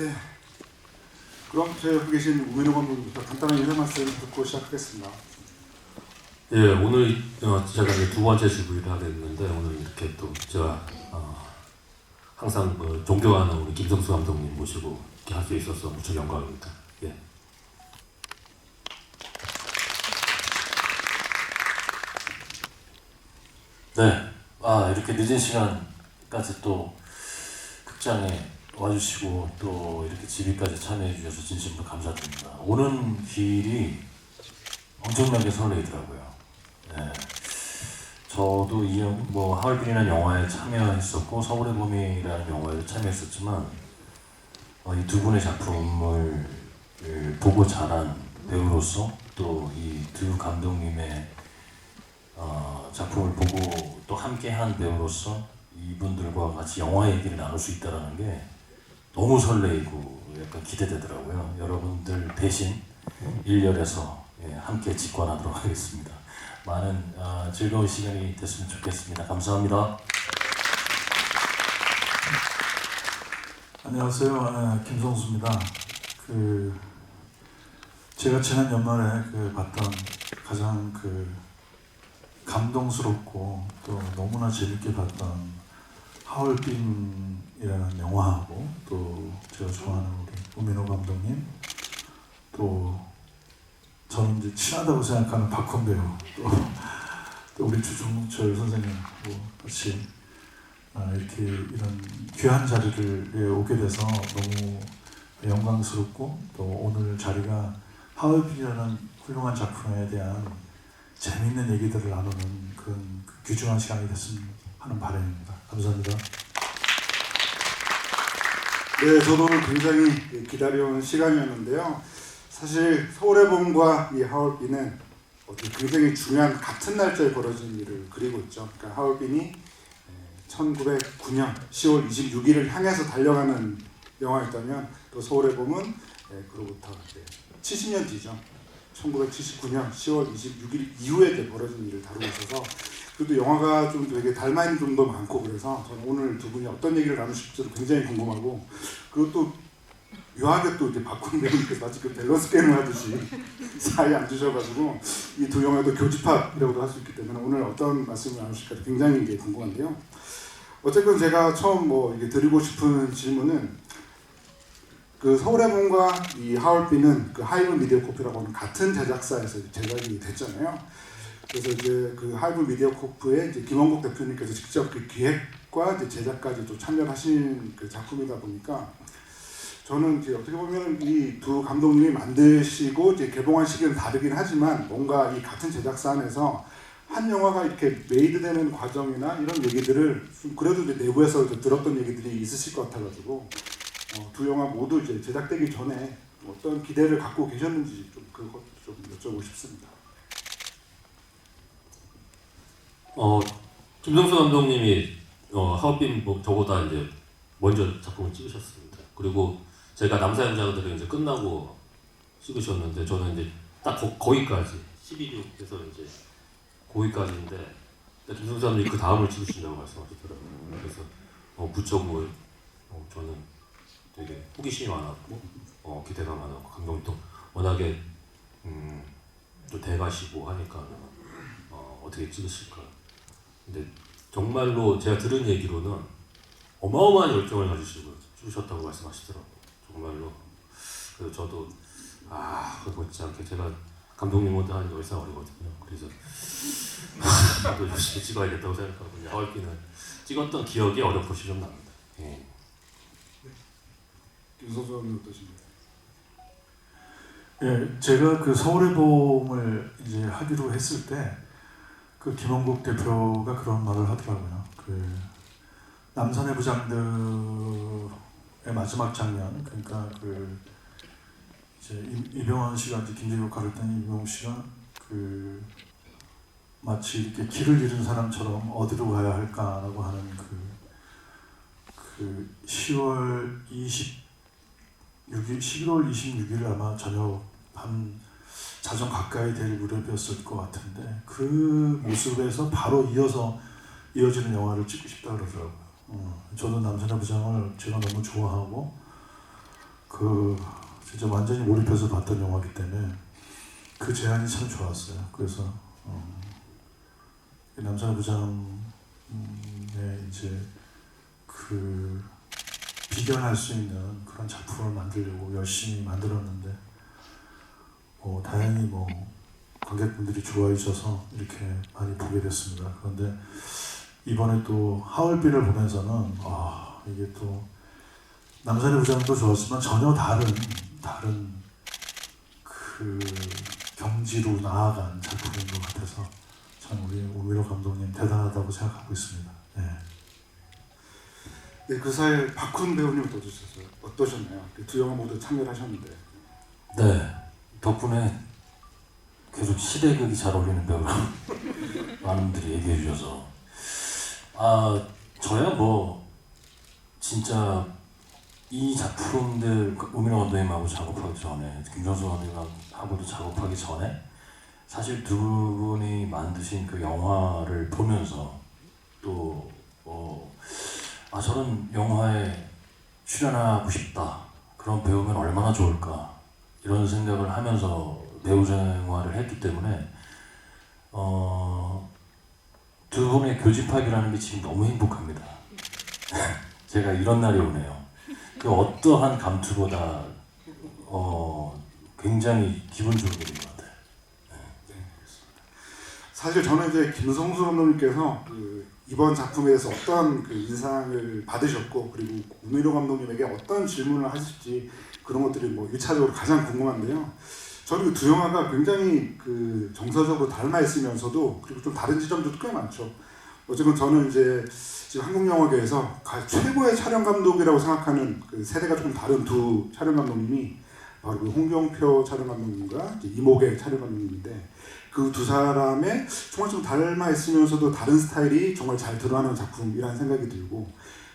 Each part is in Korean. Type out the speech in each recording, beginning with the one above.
네. 그럼 제 옆에 계신 우민호 감독님부터 간단한 인사 말씀 듣고 시작하겠습니다. 예, 오늘 제가 이제 두 번째 질의를 하게 됐는데 오늘 이렇게 또 제가 항상 존경하는 우리 김성수 감독님 모시고 이렇게 할 수 있어서 무척 영광입니다. 예. 네, 이렇게 늦은 시간까지 또 극장에 와주시고 또 이렇게 집위까지 참여해 주셔서 진심으로 감사드립니다. 오는 길이 엄청나게 설레이더라고요. 네, 저도 하얼빈이라는 영화에 참여했었고 서울의 봄이라는 영화에도 참여했었지만 이 두 분의 작품을 보고 자란 배우로서 또 이 두 감독님의 작품을 보고 또 함께한 배우로서 이분들과 같이 영화 얘기를 나눌 수 있다는 게 너무 설레이고 약간 기대되더라고요. 여러분들 대신 일렬에서 함께 직관하도록 하겠습니다. 많은 즐거운 시간이 됐으면 좋겠습니다. 감사합니다. 안녕하세요. 김성수입니다. 제가 지난 연말에 봤던 가장 감동스럽고 또 너무나 재밌게 봤던 하얼빈이라는 영화하고 또 제가 좋아하는 우리 우민호 감독님 또 저는 이제 친하다고 생각하는 박훈 배우 또 우리 주종철 선생님하고 같이 이렇게 이런 귀한 자리를 오게 돼서 너무 영광스럽고 또 오늘 자리가 하얼빈이라는 훌륭한 작품에 대한 재미있는 얘기들을 나누는 그런 귀중한 시간이 됐으면 하는 바람입니다. 감사합니다. 네, 저도 오늘 굉장히 기다려온 시간이었는데요. 사실 서울의 봄과 이 하얼빈은 굉장히 중요한 같은 날짜에 벌어진 일을 그리고 있죠. 그러니까 하얼빈이 1909년 10월 26일을 향해서 달려가는 영화였다면 또 서울의 봄은 그로부터 70년 뒤죠. 1979년 10월 26일 이후에 벌어진 일을 다루고 있어서 그래도 영화가 좀 되게 닮아있는 점도 많고 그래서 저는 오늘 두 분이 어떤 얘기를 나누실지도 굉장히 궁금하고 그리고 또 묘하게 또 이제 박훈 배우님께서 마치 밸런스 게임을 하듯이 사이에 앉으셔가지고 이 두 영화도 교집합이라고도 할 수 있기 때문에 오늘 어떤 말씀을 나누실까 굉장히 이제 궁금한데요. 어쨌든 제가 처음 이게 드리고 싶은 질문은 서울의 봄과 이 하얼빈은 하이브 미디어 코프라고 하는 같은 제작사에서 제작이 됐잖아요. 그래서 이제 하이브 미디어 코프의 이제 김원국 대표님께서 직접 기획과 이제 제작까지 또 참여하신 작품이다 보니까 저는 이제 어떻게 보면 이 두 감독님이 만드시고 이제 개봉한 시기는 다르긴 하지만 뭔가 이 같은 제작사 안에서 한 영화가 이렇게 메이드되는 과정이나 이런 얘기들을 좀 그래도 이제 내부에서 들었던 얘기들이 있으실 것 같아가지고 두 영화 모두 이제 제작되기 전에 어떤 기대를 갖고 계셨는지 좀 그것 좀 여쭤보고 싶습니다. 김성수 감독님이 하얼빈 저보다 이제 먼저 작품을 찍으셨습니다. 그리고 제가 남사연자들을 이제 끝나고 찍으셨는데 저는 이제 딱 거기까지 12주에서 이제 거기까지인데 김성수 감독님이 그 다음을 찍으신다고 말씀하시더라고요. 그래서 부쩍 저는 되게 호기심이 많았고 기대가 많았고 감독님도 워낙에 또 대가시고 하니까 어떻게 찍으실까. 근데 정말로 제가 들은 얘기로는 어마어마한 열정을 가지시고 찍으셨다고 말씀하시더라고요. 정말로. 그래서 저도 못지않게 제가 감독님보다 한 10살 어리거든요. 그래서 저도 열심히 찍어야겠다고 생각하고 하얼빈을 찍었던 기억이 어렴풋이 좀 납니다. 예. 김성수 감독님 어떠십니까? 예, 제가 서울의 봄을 이제 하기로 했을 때 김원국 대표가 그런 말을 하더라고요. 남산의 부장들의 마지막 장면, 그러니까 이제 이병헌 씨가 이제 김재규 역할을 했던 이병헌 씨가 마치 이렇게 길을 잃은 사람처럼 어디로 가야 할까라고 하는 10월 26일 아마 저녁 밤 자정 가까이 될 무렵이었을 것 같은데 그 모습에서 바로 이어지는 영화를 찍고 싶다 그러더라고요. 저도 남산의 부장을 제가 너무 좋아하고 그 진짜 완전히 몰입해서 봤던 영화이기 때문에 그 제안이 참 좋았어요. 그래서 남산의 부장의 이제 그 비견할 수 있는 그런 작품을 만들려고 열심히 만들었는데 다행히 관객분들이 좋아해 주셔서 이렇게 많이 보게 됐습니다. 그런데 이번에 또 하얼빈을 보면서는 이게 또 남산의 부장도 좋았지만 전혀 다른 그 경지로 나아간 작품인 것 같아서 참 우리 오미로 감독님 대단하다고 생각하고 있습니다. 네. 네, 그 사이에 박훈 배우님 어떠셨나요? 두 영화 모두 참여를 하셨는데. 네, 덕분에 계속 시대극이 잘 어울리는 배우라 많은 분들이 얘기해 주셔서 저야 진짜 이 작품들 우민호 감독님하고 작업하기 전에 김정수 감독님하고도 작업하기 전에 사실 두 분이 만드신 그 영화를 보면서 또 저런 영화에 출연하고 싶다, 그런 배우면 얼마나 좋을까 이런 생각을 하면서 배우 생활을 했기 때문에 두 분의 교집합이라는 게 지금 너무 행복합니다. 제가 이런 날이 오네요. 그 어떠한 감투보다 굉장히 기분 좋은 일인 것 같아요. 사실 저는 이제 김성수 감독님께서 이번 작품에 대해서 어떤 인상을 받으셨고 그리고 우미로 감독님에게 어떤 질문을 하실지 그런 것들이 1차적으로 가장 궁금한데요. 저는 두 영화가 굉장히 정서적으로 닮아 있으면서도 그리고 좀 다른 지점도 꽤 많죠. 어쨌든 저는 이제 지금 한국 영화계에서 최고의 촬영 감독이라고 생각하는 세대가 조금 다른 두 촬영 감독님이 바로 홍경표 촬영 감독님과 이목의 촬영 감독님인데 그 두 사람의 정말 좀 닮아 있으면서도 다른 스타일이 정말 잘 드러나는 작품이라는 생각이 들고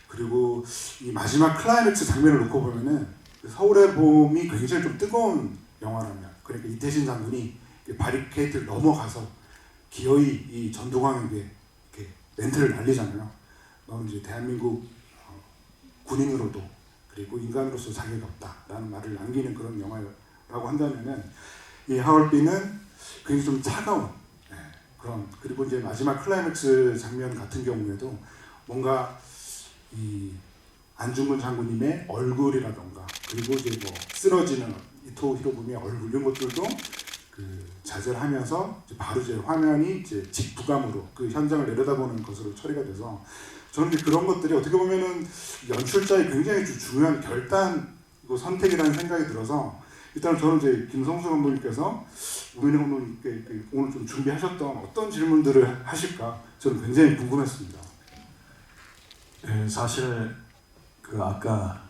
그리고 이 마지막 클라이맥스 장면을 놓고 보면은 서울의 봄이 굉장히 좀 뜨거운 영화라면 그러니까 이태신 장군이 바리케이트를 넘어가서 기어이 이 전두광에게 이렇게 멘트를 날리잖아요. 너는 이제 대한민국 군인으로도 그리고 인간으로서 자격이 없다라는 말을 남기는 그런 영화라고 한다면은 이 하얼빈은 굉장히 좀 차가운 그런 그리고 이제 마지막 클라이맥스 장면 같은 경우에도 뭔가 이 안중근 장군님의 얼굴이라던가 그리고 이제 쓰러지는 이토 히로부미의 얼굴 이런 것들도 자제를 하면서 이제 바로 이제 화면이 이제 직부감으로 그 현장을 내려다보는 것으로 처리가 돼서 저는 이제 그런 것들이 어떻게 보면은 연출자의 굉장히 중요한 결단이고 선택이라는 생각이 들어서 일단 저는 이제 김성수 감독님께서 우민호 감독님께 오늘 좀 준비하셨던 어떤 질문들을 하실까 저는 굉장히 궁금했습니다. 네, 사실 아까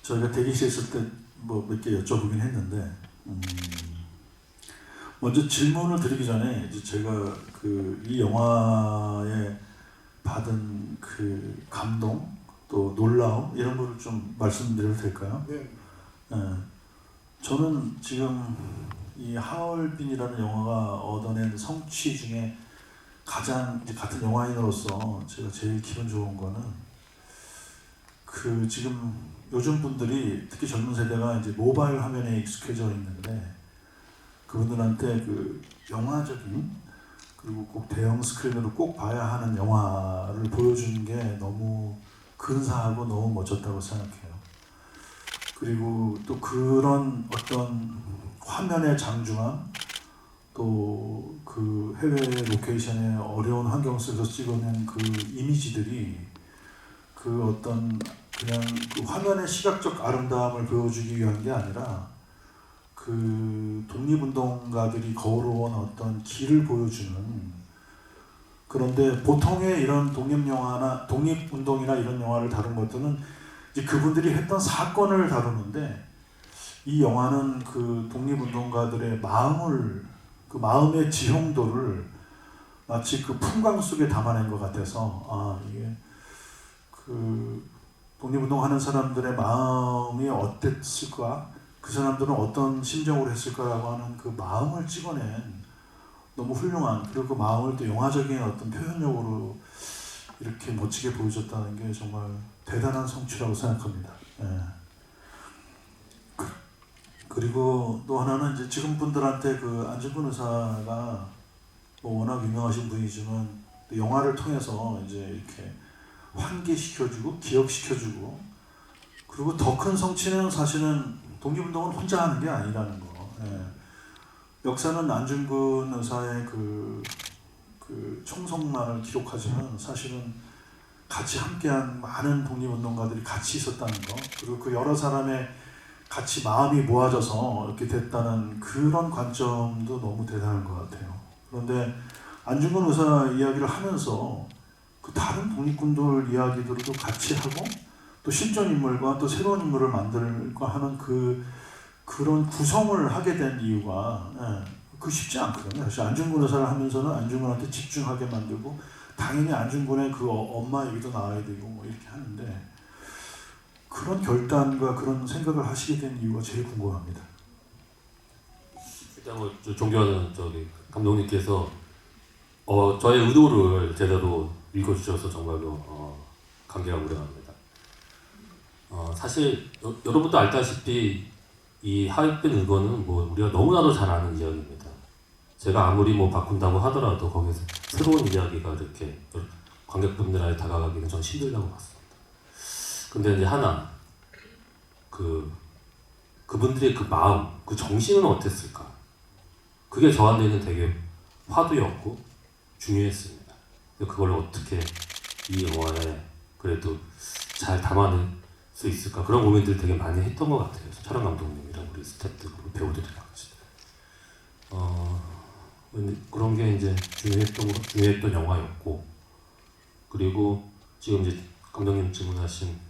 저희가 대기실에 있을 때 몇 개 여쭤보긴 했는데 먼저 질문을 드리기 전에 이제 제가 이 영화에 받은 감동 또 놀라움 이런 거를 좀 말씀드려도 될까요? 네. 저는 지금 이 하얼빈이라는 영화가 얻어낸 성취 중에 가장 이제 같은 영화인으로서 제가 제일 기분 좋은 거는 지금 요즘 분들이 특히 젊은 세대가 이제 모바일 화면에 익숙해져 있는데 그분들한테 영화적인 그리고 꼭 대형 스크린으로 꼭 봐야 하는 영화를 보여주는 게 너무 근사하고 너무 멋졌다고 생각해요. 그리고 또 그런 어떤 화면의 장중함 또 해외 로케이션의 어려운 환경 속에서 찍어낸 이미지들이 어떤 그냥 화면의 시각적 아름다움을 보여주기 위한 게 아니라 독립운동가들이 걸어온 어떤 길을 보여주는 그런데 보통의 이런 독립운동이나 이런 영화를 다룬 것들은 이제 그분들이 했던 사건을 다루는데 이 영화는 독립운동가들의 마음의 지형도를 마치 풍광 속에 담아낸 것 같아서 이게 독립운동하는 사람들의 마음이 어땠을까? 그 사람들은 어떤 심정으로 했을까라고 하는 마음을 찍어낸 너무 훌륭한 그리고 그 마음을 또 영화적인 어떤 표현력으로 이렇게 멋지게 보여줬다는 게 정말 대단한 성취라고 생각합니다. 예. 그리고 또 하나는 이제 지금 분들한테 그 안중근 의사가 뭐 워낙 유명하신 분이지만 또 영화를 통해서 이제 이렇게 환기시켜주고 기억시켜주고 그리고 더 큰 성취는 사실은 독립운동은 혼자 하는 게 아니라는 거. 예. 역사는 안중근 의사의 그 총성만을 기록하지만 사실은 같이 함께한 많은 독립운동가들이 같이 있었다는 거 그리고 그 여러 사람의 같이 마음이 모아져서 이렇게 됐다는 그런 관점도 너무 대단한 것 같아요. 그런데 안중근 의사 이야기를 하면서 그 다른 독립군들 이야기들도 같이 하고 또 실존 인물과 또 새로운 인물을 만들고 하는 그런 구성을 하게 된 이유가 그 쉽지 않거든요. 사실 안중근 의사를 하면서는 안중근한테 집중하게 만들고 당연히 안중근의 그 엄마 얘기도 나와야 되고 뭐 이렇게 하는데 그런 결단과 그런 생각을 하시게 된 이유가 제일 궁금합니다. 일단 뭐 존경하는 저기 감독님께서 저의 의도를 제대로 읽어주셔서 정말로 감개가 무량합니다. 사실 여러분도 알다시피 이 하얼빈 의거는 뭐 우리가 너무나도 잘 아는 이야기입니다. 제가 아무리 뭐 바꾼다고 하더라도 거기서 새로운 이야기가 이렇게 관객분들한테 다가가기는 전 힘들다고 봤습니다. 근데 이제 하나 그분들의 그 마음, 그 정신은 어땠을까? 그게 저한테는 되게 화두였고 중요했습니다. 그걸 어떻게 이 영화에 그래도 잘 담아낼 수 있을까? 그런 고민들을 되게 많이 했던 것 같아요. 촬영 감독님이랑 우리 스태프들, 배우들이랑 같이. 그런 게 이제 중요했던 영화였고, 그리고 지금 이제 감독님 질문하신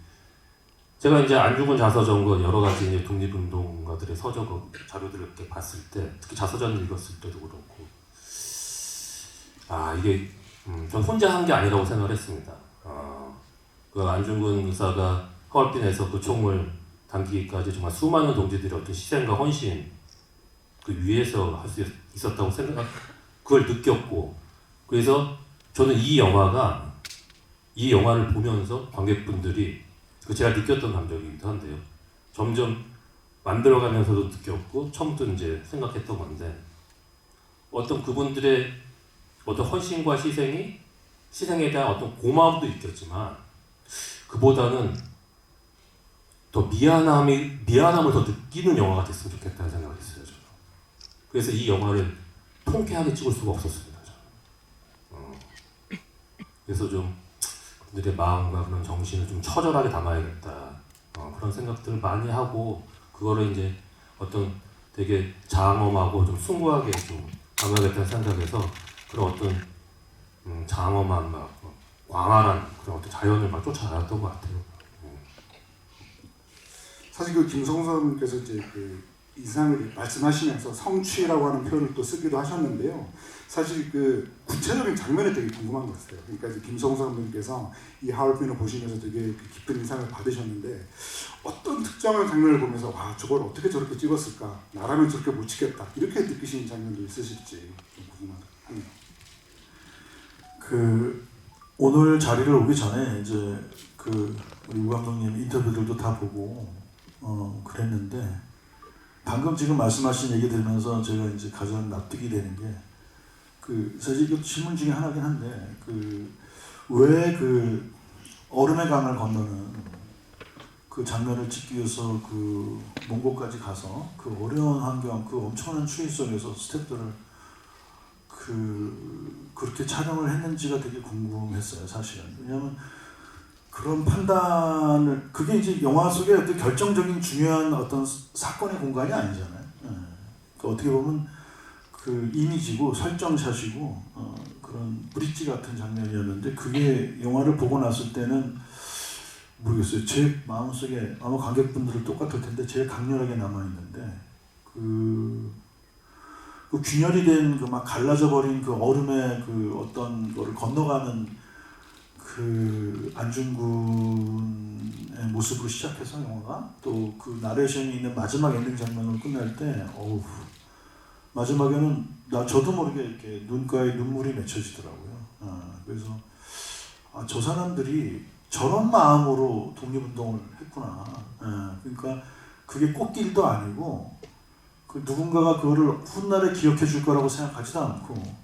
제가 이제 안중근 자서전과 여러 가지 이제 독립운동가들의 서적 자료들을 이렇게 봤을 때, 특히 자서전을 읽었을 때도 그렇고, 이게 전 혼자 한 게 아니라고 생각을 했습니다. 그 안중근 의사가 하얼빈에서 그 총을 당기기까지 정말 수많은 동지들의 어떤 희생과 헌신 그 위에서 할 수 있었다고 그걸 느꼈고, 그래서 저는 이 영화를 보면서 관객분들이 제가 느꼈던 감정이기도 한데요. 점점 만들어가면서도 느꼈고 처음부터 이제 생각했던 건데 어떤 그분들의 어떤 헌신과 희생에 대한 어떤 고마움도 있겠지만 그보다는 더 미안함을 더 느끼는 영화가 됐으면 좋겠다는 생각을 했어요. 저는. 그래서 이 영화를 통쾌하게 찍을 수가 없었습니다. 저는. 그래서 좀 그들의 마음과 그런 정신을 좀 처절하게 담아야겠다. 그런 생각들을 많이 하고 그거를 이제 어떤 되게 장엄하고 좀 숭고하게 좀 담아야겠다는 생각에서 그런 어떤 장엄한 막 광활한 그런 어떤 자연을 막 쫓아다녔던 것 같아요. 사실 그 김성섭님께서 이제 그 인상을 말씀하시면서 성취라고 하는 표현을 또 쓰기도 하셨는데요. 사실 그 구체적인 장면이 되게 궁금한 거였어요. 그러니까 이제 김성섭님께서 이 하얼빈을 보시면서 되게 깊은 인상을 받으셨는데 어떤 특정한 장면을 보면서 와 저걸 어떻게 저렇게 찍었을까? 나라면 저렇게 못 찍겠다. 이렇게 느끼시는 장면도 있으실지 좀 궁금합니다. 그 오늘 자리를 오기 전에 이제 그 우리 우 감독님 인터뷰들도 다 보고 그랬는데 방금 지금 말씀하신 얘기 들으면서 제가 이제 가장 납득이 되는 게 사실 이거 질문 중에 하나긴 한데 왜 그 얼음의 강을 건너는 그 장면을 찍기 위해서 그 몽고까지 가서 그 어려운 환경, 그 엄청난 추위 속에서 스태프들을 그렇게 촬영을 했는지가 되게 궁금했어요, 사실은. 왜냐하면 그런 판단을 그게 이제 영화 속의 어떤 결정적인 중요한 어떤 사건의 공간이 아니잖아요. 어떻게 보면 그 이미지고 설정샷이고 그런 브릿지 같은 장면이었는데 그게 영화를 보고 났을 때는 모르겠어요. 제 마음속에 아마 관객분들은 똑같을 텐데 제일 강렬하게 남아있는데 그 균열이 된 그 막 갈라져 버린 그 얼음의 그 어떤 거를 건너가는 그 안중근의 모습으로 시작해서 영화가 또 그 나레이션이 있는 마지막 엔딩 장면으로 끝날 때 마지막에는 저도 모르게 이렇게 눈가에 눈물이 맺혀지더라고요. 그래서 저 사람들이 저런 마음으로 독립운동을 했구나. 그러니까 그게 꽃길도 아니고 그 누군가가 그거를 훗날에 기억해 줄 거라고 생각하지도 않고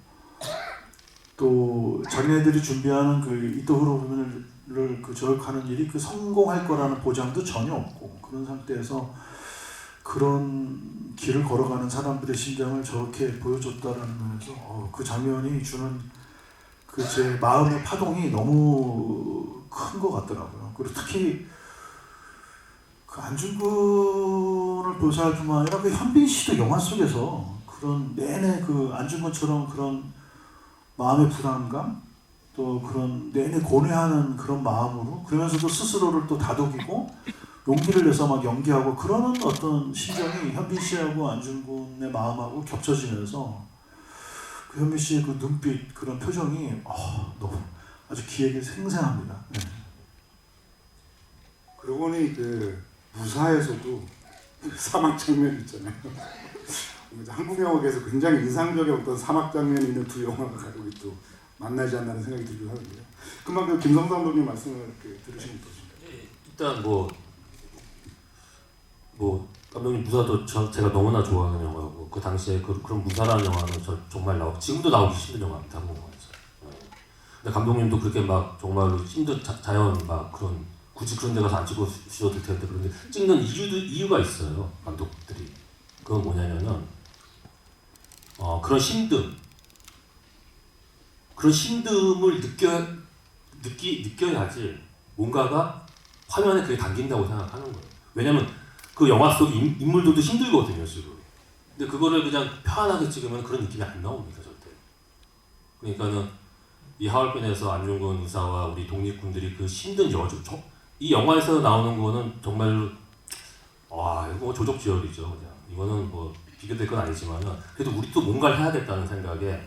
또 자기네들이 준비하는 그 이토흐로부미를 그 저격하는 일이 그 성공할 거라는 보장도 전혀 없고 그런 상태에서 그런 길을 걸어가는 사람들의 심장을 저렇게 보여줬다라는 면에서 그 장면이 주는 그 제 마음의 파동이 너무 큰 것 같더라고요. 그리고 특히 그 안중근을 묘사할 뿐만 아니라 그 현빈 씨도 영화 속에서 그런 내내 그 안중근처럼 그런 마음의 불안감 또 그런 내내 고뇌하는 그런 마음으로 그러면서도 스스로를 또 다독이고 용기를 내서 막 연기하고 그러는 어떤 심정이 현빈 씨하고 안중근의 마음하고 겹쳐지면서 그 현빈 씨의 그 눈빛 그런 표정이 너무 아주 기억에 생생합니다. 네. 그러고 보니 그 무사에서도 사막 장면 있잖아요. 한국 영화계에서 굉장히 인상적인 어떤 사막 장면이 있는 두 영화가 가지고 또 만나지 않나는 생각이 들기도 하는데요. 금방 그 김성수 감독님 말씀을 이렇게 들으시면 어떠신가요? 일단 뭐 감독님 무사도 제가 너무나 좋아하는 영화고 그 당시에 그런 무사라는 영화는 정말 지금도 나오기 힘든 영화입니다. 한국 영화에서. 근데 감독님도 그렇게 막 정말로 힘든 자연 막 그런 굳이 그런 데 가서 안 찍어 주셔도 될 텐데 그런데 찍는 이유가 있어요. 감독들이. 그건 뭐냐면은 그런 힘듦을 느껴야지 뭔가가 화면에 그게 담긴다고 생각하는 거예요. 왜냐면 그 영화 속 인물들도 힘들거든요, 지금. 근데 그거를 그냥 편안하게 찍으면 그런 느낌이 안 나옵니다, 절대. 그러니까는 이 하얼빈에서 안중근 의사와 우리 독립군들이 그 힘든 이 영화에서 나오는 거는 정말로 이거 조족지혈이죠, 그냥. 이거는 뭐 비교될 건 아니지만은 그래도 우리도 뭔가를 해야겠다는 생각에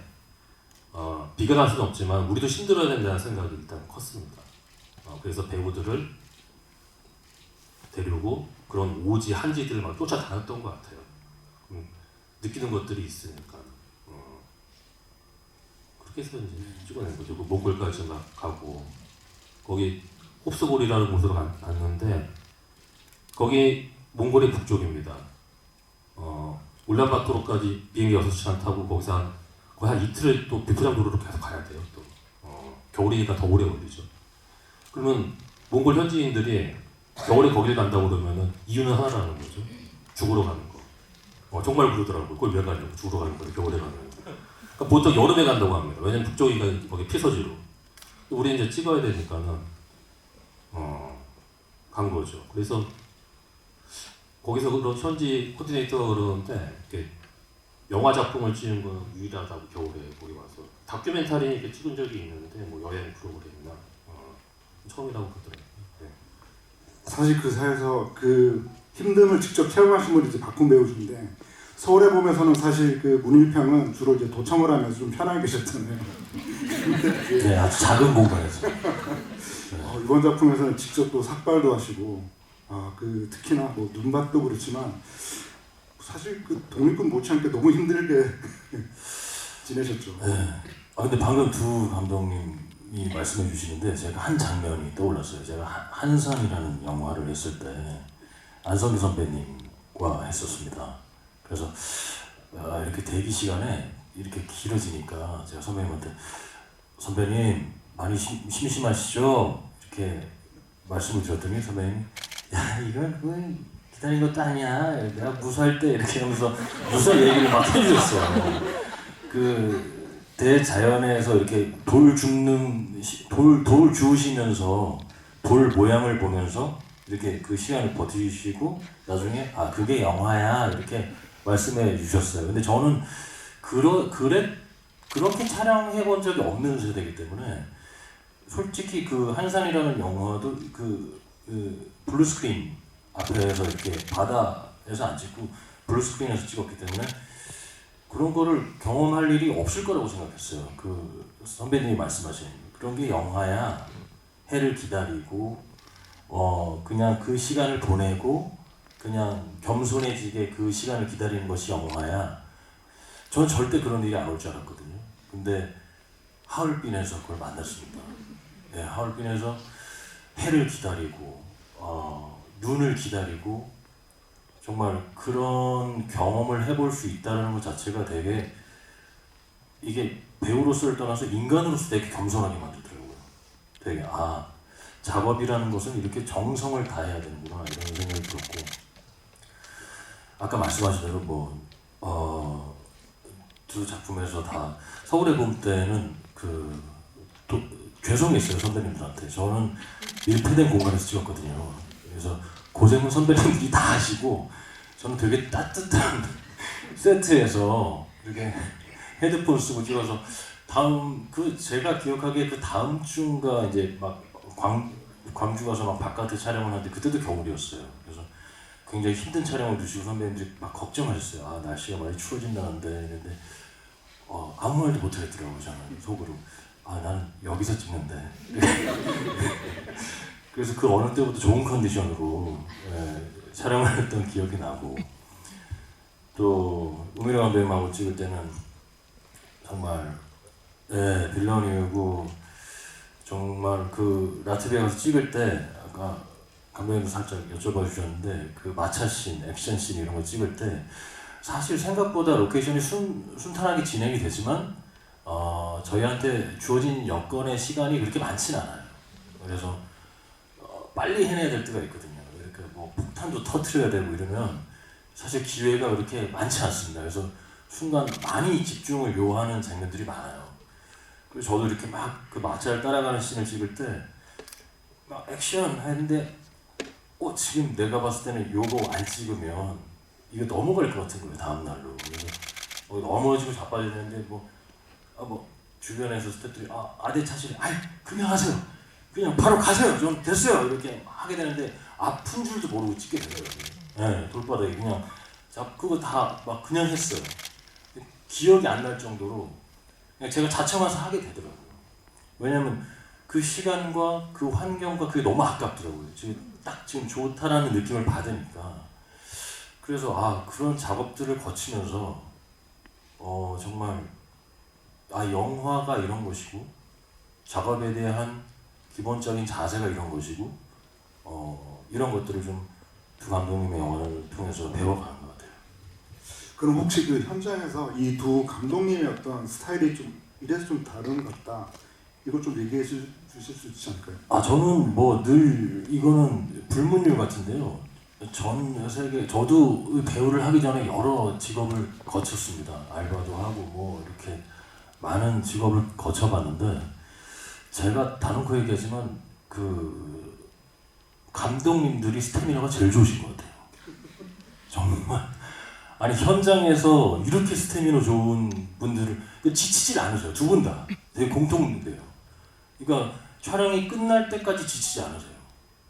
비교할 수는 없지만 우리도 힘들어야 된다는 생각이 일단 컸습니다. 그래서 배우들을 데리고 그런 오지 한지들을 막 쫓아다녔던 것 같아요. 느끼는 것들이 있으니까 그렇게 해서 이제 찍어낸 거죠. 그 몽골까지 막 가고 거기 홉스골이라는 곳으로 갔는데 거기 몽골의 북쪽입니다. 울란바토르까지 비행기 6시간 타고 거기서 거의 한 이틀을 또 비포장 도로로 계속 가야 돼요. 또 겨울이니까 더 오래 걸리죠. 그러면 몽골 현지인들이 겨울에 거기를 간다고 그러면은 이유는 하나라는 거죠. 죽으러 가는 거. 정말 그러더라고요. 그걸 왜 가냐고. 죽으러 가는 거예요. 겨울에 가는 거. 그러니까 보통 여름에 간다고 합니다. 왜냐면 북쪽이가 거기 피서지로. 우리 이제 찍어야 되니까는 간 거죠. 그래서 거기서 그런 현지 코디네이터가 그러는데 이렇게 영화 작품을 찍은 건 유일하다고 겨울에 거기 와서 다큐멘터리 이렇게 찍은 적이 있는데 뭐 여행 프로그램이나 처음이라고 그러더라고요. 네. 사실 그 사에서 그 힘듦을 직접 체험하신 분이 이제 박훈 배우신데 서울에 보면서는 사실 그 문일평은 주로 이제 도청을 하면서 좀 편하게 계셨잖아요. 네, 아주 작은 공간에서. 이번 작품에서는 직접 또 삭발도 하시고 그 특히나 뭐 눈밭도 그렇지만 사실 그 독립군 못지않게 너무 힘들게 지내셨죠. 네. 근데 방금 두 감독님이 말씀해 주시는데 제가 한 장면이 떠올랐어요. 제가 한산이라는 영화를 했을 때 안성기 선배님과 했었습니다. 그래서 이렇게 대기 시간에 이렇게 길어지니까 제가 선배님한테 선배님 많이 심심하시죠? 이렇게 말씀을 드렸더니 선배님이 야 이건 그건 기다린 것도 아니야. 내가 무사할 때 이렇게 하면서 무사 얘기를 막 해주셨어요. 그 대자연에서 이렇게 돌 주우시면서 돌 모양을 보면서 이렇게 그 시간을 버티시고 나중에 그게 영화야 이렇게 말씀해 주셨어요. 근데 저는 그렇게 촬영해 본 적이 없는 세대이기 때문에 솔직히 그 한산이라는 영화도 그 블루스크린 앞에서 이렇게 바다에서 안 찍고 블루스크린에서 찍었기 때문에 그런 거를 경험할 일이 없을 거라고 생각했어요. 그 선배님이 말씀하신 그런 게 영화야. 해를 기다리고 그냥 그 시간을 보내고 그냥 겸손해지게 그 시간을 기다리는 것이 영화야. 저는 절대 그런 일이 안 올 줄 알았거든요. 근데 하얼빈에서 그걸 만났습니다. 네, 하얼빈에서 해를 기다리고 눈을 기다리고 정말 그런 경험을 해볼 수 있다는 것 자체가 되게 이게 배우로서를 떠나서 인간으로서 되게 겸손하게 만들더라고요. 되게 작업이라는 것은 이렇게 정성을 다해야 되는구나 이런 생각이 들었고 아까 말씀하신 대로 두 작품에서 다 서울의 봄 때는 죄송했어요 선배님들한테. 저는 밀폐된 공간에서 찍었거든요. 그래서 고생은 선배님들이 다 하시고 저는 되게 따뜻한 세트에서 이렇게 헤드폰 쓰고 찍어서 제가 기억하기에 그 다음 주인가 이제 막 광주 가서 막 바깥에 촬영을 하는데 그때도 겨울이었어요. 그래서 굉장히 힘든 촬영을 주시고 선배님들이 막 걱정하셨어요. 날씨가 많이 추워진다는데 했는데 아무 말도 못 하겠더라고요. 저는 속으로 나는 여기서 찍는데 그래서 그 어느 때부터 좋은 컨디션으로 촬영을 했던 기억이 나고 또 우민호 감독님하고 찍을 때는 정말 빌런이고 정말 그 라트비아 가서 찍을 때 아까 감독님도 살짝 여쭤봐 주셨는데 그 마차씬, 액션씬 이런 거 찍을 때 사실 생각보다 로케이션이 순탄하게 진행이 되지만 저희한테 주어진 여건의 시간이 그렇게 많지는 않아요. 그래서 빨리 해내야 될 때가 있거든요. 이렇게 폭탄도 터트려야 되고 이러면 사실 기회가 그렇게 많지 않습니다. 그래서 순간 많이 집중을 요하는 장면들이 많아요. 그래서 저도 이렇게 막 그 마차를 따라가는 씬을 찍을 때 막 액션 했는데 지금 내가 봤을 때는 요거 안 찍으면 이거 넘어갈 것 같은 거예요. 다음 날로. 그래서 넘어지고 자빠져야 되는데 주변에서 스태프들이 아대 차시네. 그냥 하세요. 그냥 바로 가세요. 좀 됐어요. 이렇게 하게 되는데 아픈 줄도 모르고 찍게 되더라고요. 돌바닥에 그냥 그거 다 막 그냥 했어요. 기억이 안 날 정도로 그냥 제가 자청해서 하게 되더라고요. 왜냐면 그 시간과 그 환경과 그게 너무 아깝더라고요. 지금 좋다라는 느낌을 받으니까. 그래서 그런 작업들을 거치면서 정말 영화가 이런 것이고 작업에 대한 기본적인 자세가 이런 것이고 이런 것들을 좀 두 감독님의 영화를 통해서 배워가는 것 같아요. 그럼 혹시 그 현장에서 이 두 감독님의 어떤 스타일이 좀 이래서 좀 다른 것 같다 이거 좀 얘기해 주실 수 있지 않을까요? 저는 늘 이거는 불문율 같은데요. 전 세계 저도 배우를 하기 전에 여러 직업을 거쳤습니다. 알바도 하고 이렇게 많은 직업을 거쳐봤는데 제가 다놓고 얘기하지만 감독님들이 스태미나가 제일 좋으신 것 같아요. 정말 현장에서 이렇게 스태미나 좋은 분들을 지치질 않으세요. 두 분 다 되게 공통돼요. 그러니까 촬영이 끝날 때까지 지치지 않으세요.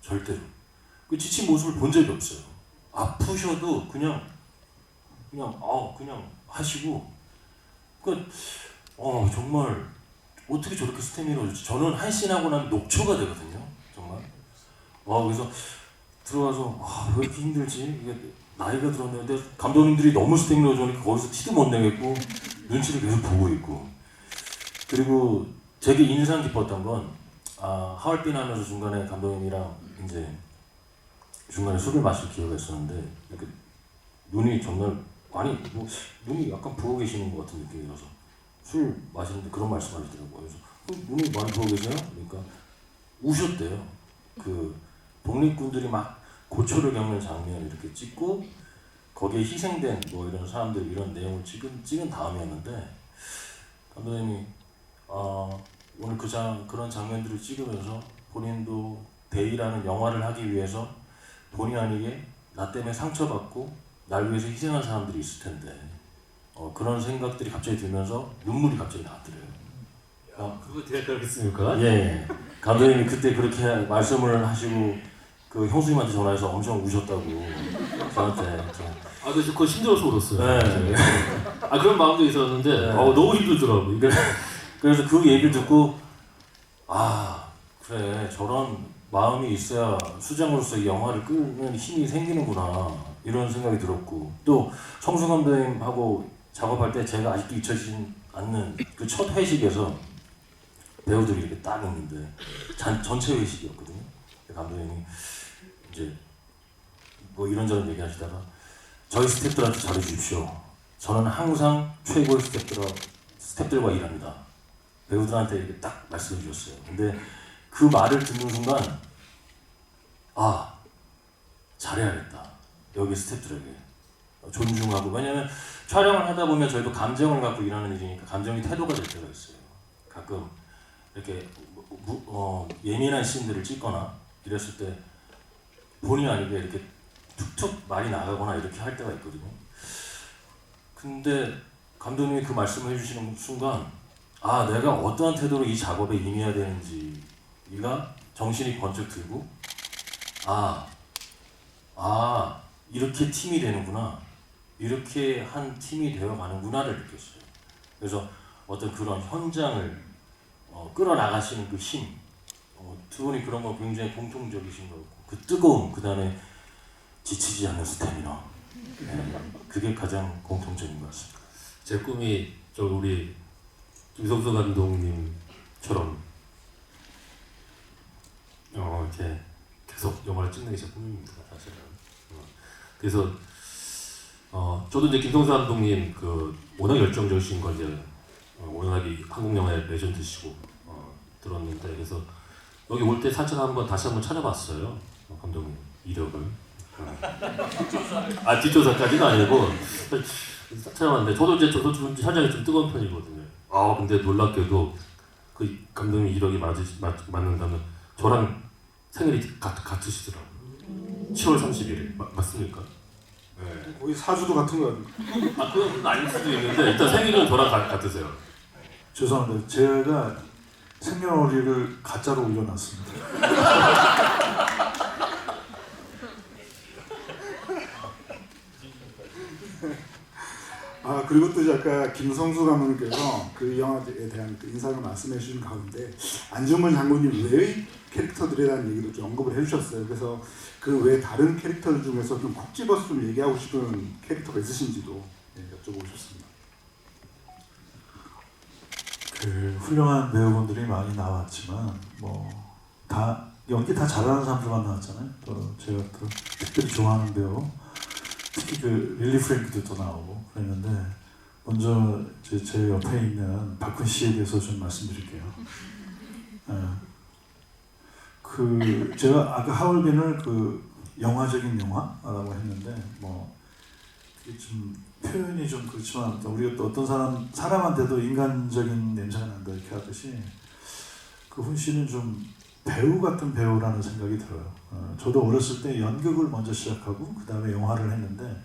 절대로. 그 지친 모습을 본 적이 없어요. 아프셔도 그냥 하시고 정말 어떻게 저렇게 스태미나 좋지? 저는 한 씬 하고 나면 녹초가 되거든요. 정말. 그래서 들어가서 왜 이렇게 힘들지? 이게 나이가 들었는데 감독님들이 너무 스태미나 좋으니까 거기서 티도 못 내겠고 눈치를 계속 보고 있고 그리고 되게 인상 깊었던 건 하얼빈 하면서 중간에 감독님이랑 이제 중간에 술을 마실 기회가 있었는데 이렇게 눈이 정말 눈이 약간 부어 계시는 것 같은 느낌이 들어서 술 마시는데 그런 말씀하시더라고요. 그래서 눈이 많이 부어 계세요? 그러니까 우셨대요. 독립군들이 막 고초를 겪는 장면을 이렇게 찍고 거기에 희생된 이런 사람들 이런 내용을 찍은 다음이었는데 감독님이 오늘 그런 장면들을 찍으면서 본인도 대의라는 영화를 하기 위해서 본의 아니게 나 때문에 상처받고 날 위해서 희생한 사람들이 있을 텐데 그런 생각들이 갑자기 들면서 눈물이 갑자기 나더래요. 그거 대학가겠습니까? 예. 감독님이 그때 그렇게 말씀을 하시고 형수님한테 전화해서 엄청 우셨다고 저한테. 근데 그거 힘들어서 울었어요. 네. 그런 마음도 있었는데 너무 힘들더라고요. 그래서 그 얘기를 듣고 그래 저런 마음이 있어야 수장으로서 이 영화를 끌는 힘이 생기는구나 이런 생각이 들었고 또 성수 감독님하고 작업할 때 제가 아직도 잊혀지지 않는 그 첫 회식에서 배우들이 이렇게 딱 있는데 전체 회식이었거든요. 감독님이 이제 이런저런 얘기하시다가 저희 스태프들한테 잘해주십시오. 저는 항상 최고의 스태프들과 일합니다. 배우들한테 이렇게 딱 말씀해 주셨어요. 근데 그 말을 듣는 순간 아 잘해야겠다. 여기 스태프들에게 존중하고, 왜냐면 촬영을 하다 보면 저희도 감정을 갖고 일하는 일이니까 감정이 태도가 될 때가 있어요. 가끔 이렇게 예민한 씬들을 찍거나 이랬을 때 본의 아니게 이렇게 툭툭 말이 나가거나 이렇게 할 때가 있거든요. 근데 감독님이 그 말씀을 해주시는 순간 아 내가 어떠한 태도로 이 작업에 임해야 되는지가 정신이 번쩍 들고 이렇게 팀이 되는구나, 이렇게 한 팀이 되어가는구나를 느꼈어요. 그래서 어떤 그런 현장을 끌어나가시는 그 힘, 두 분이 그런 거 굉장히 공통적이신 것 같고, 그 뜨거움, 그 다음에 지치지 않는 스태미나, 그게 가장 공통적인 것 같습니다. 제 꿈이 저 우리 김성수 감독님처럼 이렇게 계속 영화를 찍는 게 제 꿈입니다, 사실은. 그래서 저도 이제 김성수 감독님 그 워낙 열정적이신 걸 이제 워낙에 한국 영화의 레전드시고 들었는데, 그래서 여기 올 때 사실 다시 한번 찾아봤어요, 감독님 이력을. 뒷조사까지는 아니고 찾아봤는데, 저도 좀 현장이 좀 뜨거운 편이거든요. 근데 놀랍게도 그 감독님 이력이 맞는다면 저랑 생일이 같으시더라고요. 7월 30일 맞습니까? 네. 거의 사주도 같은 거 같아요. 그건 아닐 수도 있는데 일단 생일은 저랑 같으세요. 죄송합니다. 제가 생년월일을 가짜로 올려놨습니다. 그리고 또 아까 김성수 감독님께서 그 영화에 대한 그 인상을 말씀해 주신 가운데 안중근 장군님 외의 캐릭터들에 대한 얘기도 좀 언급을 해주셨어요. 그래서 그 외 다른 캐릭터들 중에서 좀 콕 집어서 좀 얘기하고 싶은 캐릭터가 있으신지도 여쭤보고 싶습니다. 그 훌륭한 배우분들이 많이 나왔지만 다 연기 다 잘하는 사람들만 나왔잖아요. 또 제가 또 특별히 좋아하는 배우, 특히 그 릴리 프랭크도 또 나오고 그랬는데, 먼저 제 옆에 있는 박훈 씨에 대해서 좀 말씀드릴게요. 제가 아까 하얼빈을 그 영화적인 영화라고 했는데 그게 좀 표현이 좀 그렇지만, 우리가 또 어떤 사람한테도 인간적인 냄새가 난다 이렇게 하듯이 그 훈 씨는 좀 배우 같은 배우라는 생각이 들어요. 저도 어렸을 때 연극을 먼저 시작하고 그 다음에 영화를 했는데,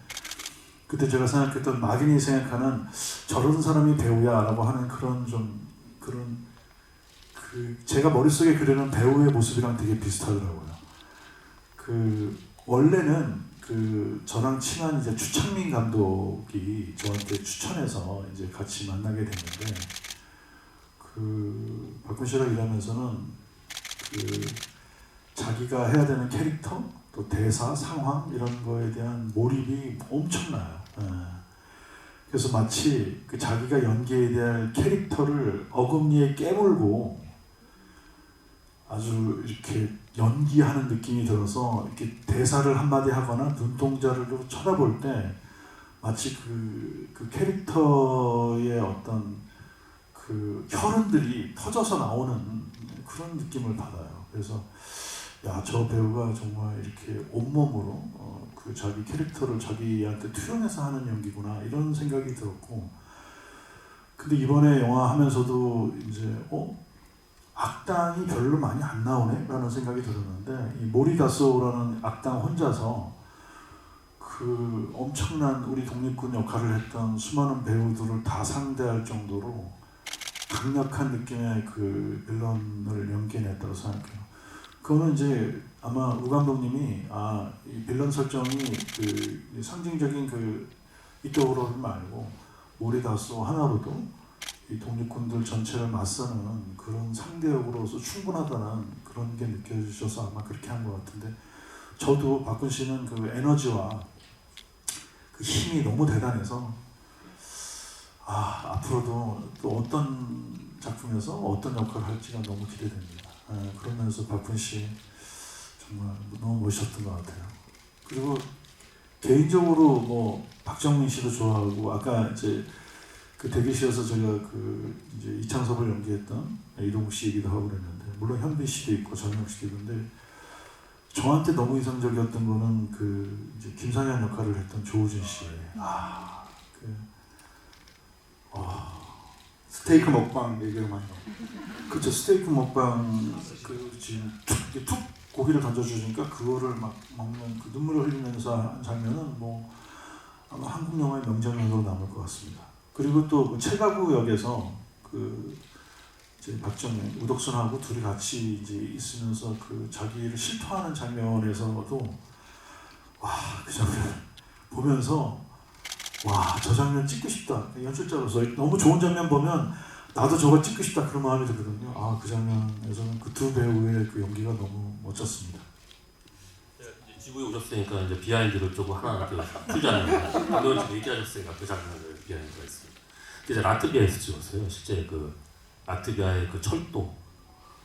그때 제가 생각했던 막연히 생각하는 저런 사람이 배우야라고 하는 그런 제가 머릿속에 그리는 배우의 모습이랑 되게 비슷하더라고요. 원래는 저랑 친한 이제 추창민 감독이 저한테 추천해서 이제 같이 만나게 됐는데, 박훈 씨랑 일하면서는 자기가 해야 되는 캐릭터, 또 대사, 상황 이런 거에 대한 몰입이 엄청나요. 그래서 마치 자기가 연기해야 될 캐릭터를 어금니에 깨물고 아주 이렇게 연기하는 느낌이 들어서, 이렇게 대사를 한마디 하거나 눈동자를 쳐다볼 때 마치 그 캐릭터의 어떤 그 혈흔들이 터져서 나오는 그런 느낌을 받아요. 그래서 저 배우가 정말 이렇게 온몸으로 자기 캐릭터를 자기한테 투영해서 하는 연기구나, 이런 생각이 들었고, 근데 이번에 영화 하면서도 이제 악당이 별로 많이 안 나오네 라는 생각이 들었는데, 이 모리다소라는 악당 혼자서 그 엄청난 우리 독립군 역할을 했던 수많은 배우들을 다 상대할 정도로 강력한 느낌의 그 빌런을 연기해냈다고 생각해요. 그거는 이제 아마 우 감독님이 이 빌런 설정이 그 상징적인 이토우로 말고 모리다소 하나로도 이 독립군들 전체를 맞서는 그런 상대역으로서 충분하다는 그런 게 느껴지셔서 아마 그렇게 한 것 같은데, 저도 박훈 씨는 그 에너지와 그 힘이 너무 대단해서 앞으로도 또 어떤 작품에서 어떤 역할을 할지가 너무 기대됩니다. 그러면서 박훈 씨 정말 너무 멋있었던 것 같아요. 그리고 개인적으로 뭐 박정민 씨도 좋아하고 아까 이제 그 대기실에서 제가 그 이제 이창섭을 연기했던 이동욱 씨 얘기도 하고 그랬는데 물론 현빈 씨도 있고 전영 씨도 있는데 저한테 너무 인상적이었던 거는 그 이제 김상현 역할을 했던 조우진 씨. 스테이크 먹방 얘기가 많이 나와요. 그쵸, 스테이크 먹방 그 지금 툭 고기를 던져주니까 그거를 막 먹는 그 눈물을 흘리면서 한 장면은 뭐 아마 한국 영화의 명장면으로 남을 것 같습니다. 그리고 또그 최가구 역에서 그 이제 박정민, 우덕순하고 둘이 같이 이제 있으면서 그 자기를 실토하는 장면에서도 와, 그 장면 보면서 와, 저 장면 찍고 싶다. 연출자로서 너무 좋은 장면 보면 나도 저거 찍고 싶다 그런 마음이 들거든요. 아, 그 장면에서는 그 두 배우의 그 연기가 너무 멋졌습니다. 이제 지구에 오셨으니까 이제 비하인드를 조금 하나 풀자면 방금 지금 얘기하셨으니까 그 장면을 비하인드가 있습니다. 이제 라트비아에서 찍었어요. 실제 그 라트비아의 그 철도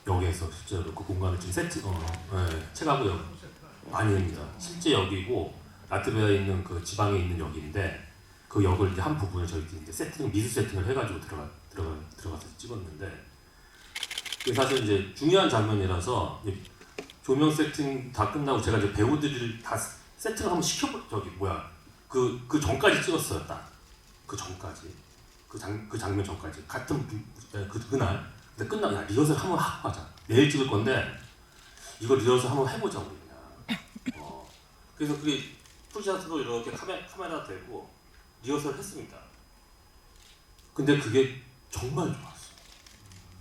역에서 실제로 그 공간을 지금 체가구역 아닙니다. 실제 역이고 라트비아에 있는 그 지방에 있는 역인데 그 역을 이제 한 부분을 저희들이 이제 미술 세팅을 해가지고 들어가서 찍었는데 그게 사실 이제 중요한 장면이라서 이제 조명 세팅 다 끝나고 제가 이제 배우들을 다 세팅을 한번 그 전까지 찍었어요. 딱 그 전까지 그 장면 전까지 같은 그날 근데 끝나고 야 리허설 한번 하고 가자. 내일 찍을 건데 이거 리허설 한번 해보자 우리 그냥. 그래서 그게 풀샷으로 이렇게 카메라 대고 리허설 했습니다. 근데 그게 정말 좋았어.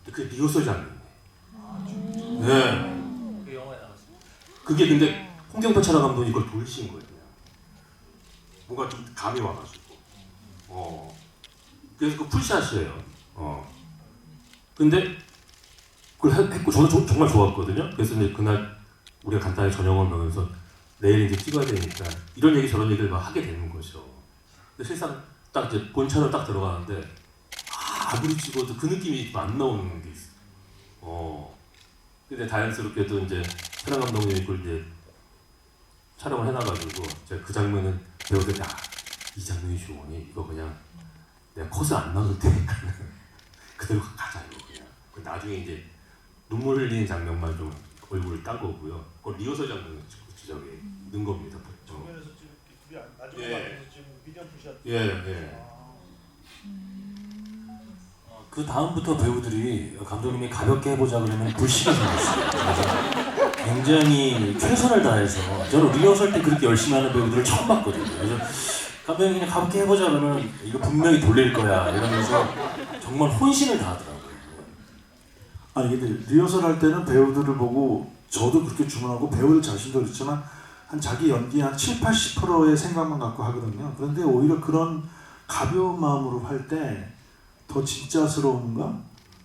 그게 리허설 장면이에요. 네. 그 영화에 나왔어요. 그게 근데 홍경표 촬영 감독이 이걸 돌리신 거예요. 그냥. 뭔가 좀 감이 와가지고. 그래서 그 풀샷이에요. 근데 그걸 했고 저는 정말 좋았거든요. 그래서 이제 그날 우리가 간단히 저녁을 먹으면서 내일 이제 찍어야 되니까 이런 얘기 저런 얘기를 막 하게 되는 거죠. 근데 실상 딱 이제 본차로 딱 들어가는데 아무리 찍어도 그 느낌이 안 나오는 게 있어. 근데 자연스럽게도 이제 촬영 감독님이 그걸 이제 촬영을 해놔가지고 제가 그 장면은 배우들이 이 장면이 좋으니 이거 그냥 내가 컷을 안 넣을 테니까 그대로 가자 이거 그냥. 나중에 이제 눈물 흘리는 장면만 좀 얼굴을 딴 거고요. 그걸 리허설 장면을 저기 넣은 겁니다. 정면에서 지금 둘이 나중에 예. 만나서 지금 미디엄 풀샷. 예. 그 다음부터 배우들이 감독님이 가볍게 해보자 그러면 불씨가 생겼어요. 그래서 굉장히 최선을 다해서 저는 리허설 때 그렇게 열심히 하는 배우들을 처음 봤거든요. 그래서 감독님이 그냥 가볍게 해보자 그러면 이거 분명히 돌릴 거야 이러면서 정말 혼신을 다하더라고요. 아니 근데 리허설 할 때는 배우들을 보고 저도 그렇게 주문하고 배우들 자신도 그렇지만 한 자기 연기 한 70-80%의 생각만 갖고 하거든요. 그런데 오히려 그런 가벼운 마음으로 할 때 더 진짜스러움과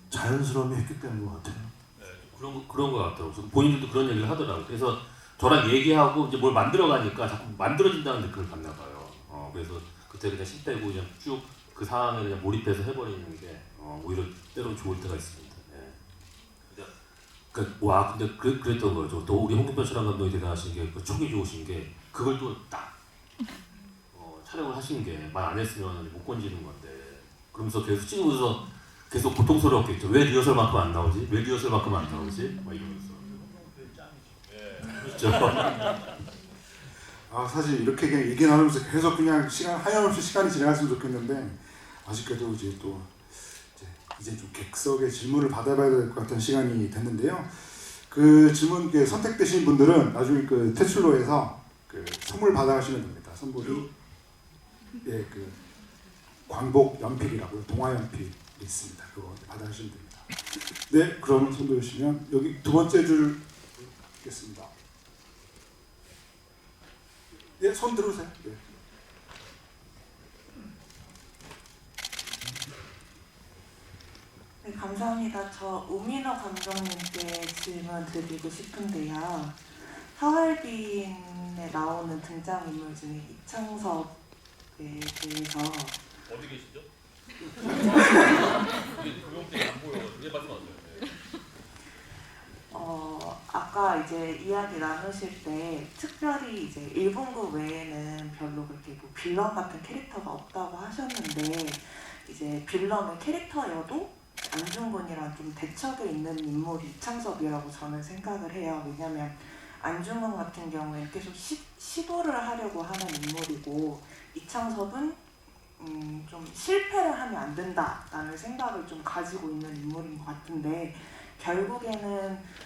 자연스러움이 획득되는 것 같아요. 네, 그런 거 같더라고요. 본인들도 그런 얘기를 하더라고요. 그래서 저랑 얘기하고 이제 뭘 만들어가니까 자꾸 만들어진다는 느낌을 받나 봐요. 그래서 그때 그냥 심 빼고 그냥 쭉 그 상황에 그냥 몰입해서 해버리는 게 오히려 때로 좋을 때가 있습니다. 근데 그랬던 거죠. 또 우리 홍준표 촬영 감독이 대단하신 게 그 촉이 좋으신 게 그걸 또 딱 촬영을 하신 게 말 안 했으면 못 건지는 건데 그러면서 계속 찍으면서 계속 고통스러웠겠죠. 왜 리허설만큼 안 나오지? 왜 리허설만큼 안 나오지? 막 이러면서. 그렇죠. 사실 이렇게 그냥 얘기 나누면서 계속 그냥 하염없이 시간이 지나갔으면 좋겠는데 아쉽게도 이제 좀 객석의 질문을 받아봐야 될 것 같은 시간이 됐는데요. 그 질문 선택되신 분들은 나중에 그 테출로에서 그 선물 받아가시면 됩니다. 선물이 그 광복 연필이라고요. 동화 연필이 있습니다. 그거 받아가시면 됩니다. 네, 그럼 손 들으시면 여기 두 번째 줄 있겠습니다. 예, 손 들으세요. 네. 네, 감사합니다. 저 우민호 감독님께 질문 드리고 싶은데요. 하얼빈에 나오는 등장인물 중에 이창섭에 대해서 어디 계시죠? 조명 때문에 안 보여. 이제 말씀하세요. 아까 이제 이야기 나누실 때 특별히 이제 일본군 외에는 별로 그렇게 뭐 빌런 같은 캐릭터가 없다고 하셨는데 이제 빌런의 캐릭터여도 안중근이랑 좀 대척에 있는 인물이 이창섭이라고 저는 생각을 해요. 왜냐면 안중근 같은 경우에는 계속 시도를 하려고 하는 인물이고 이창섭은 좀 실패를 하면 안 된다라는 생각을 좀 가지고 있는 인물인 것 같은데 결국에는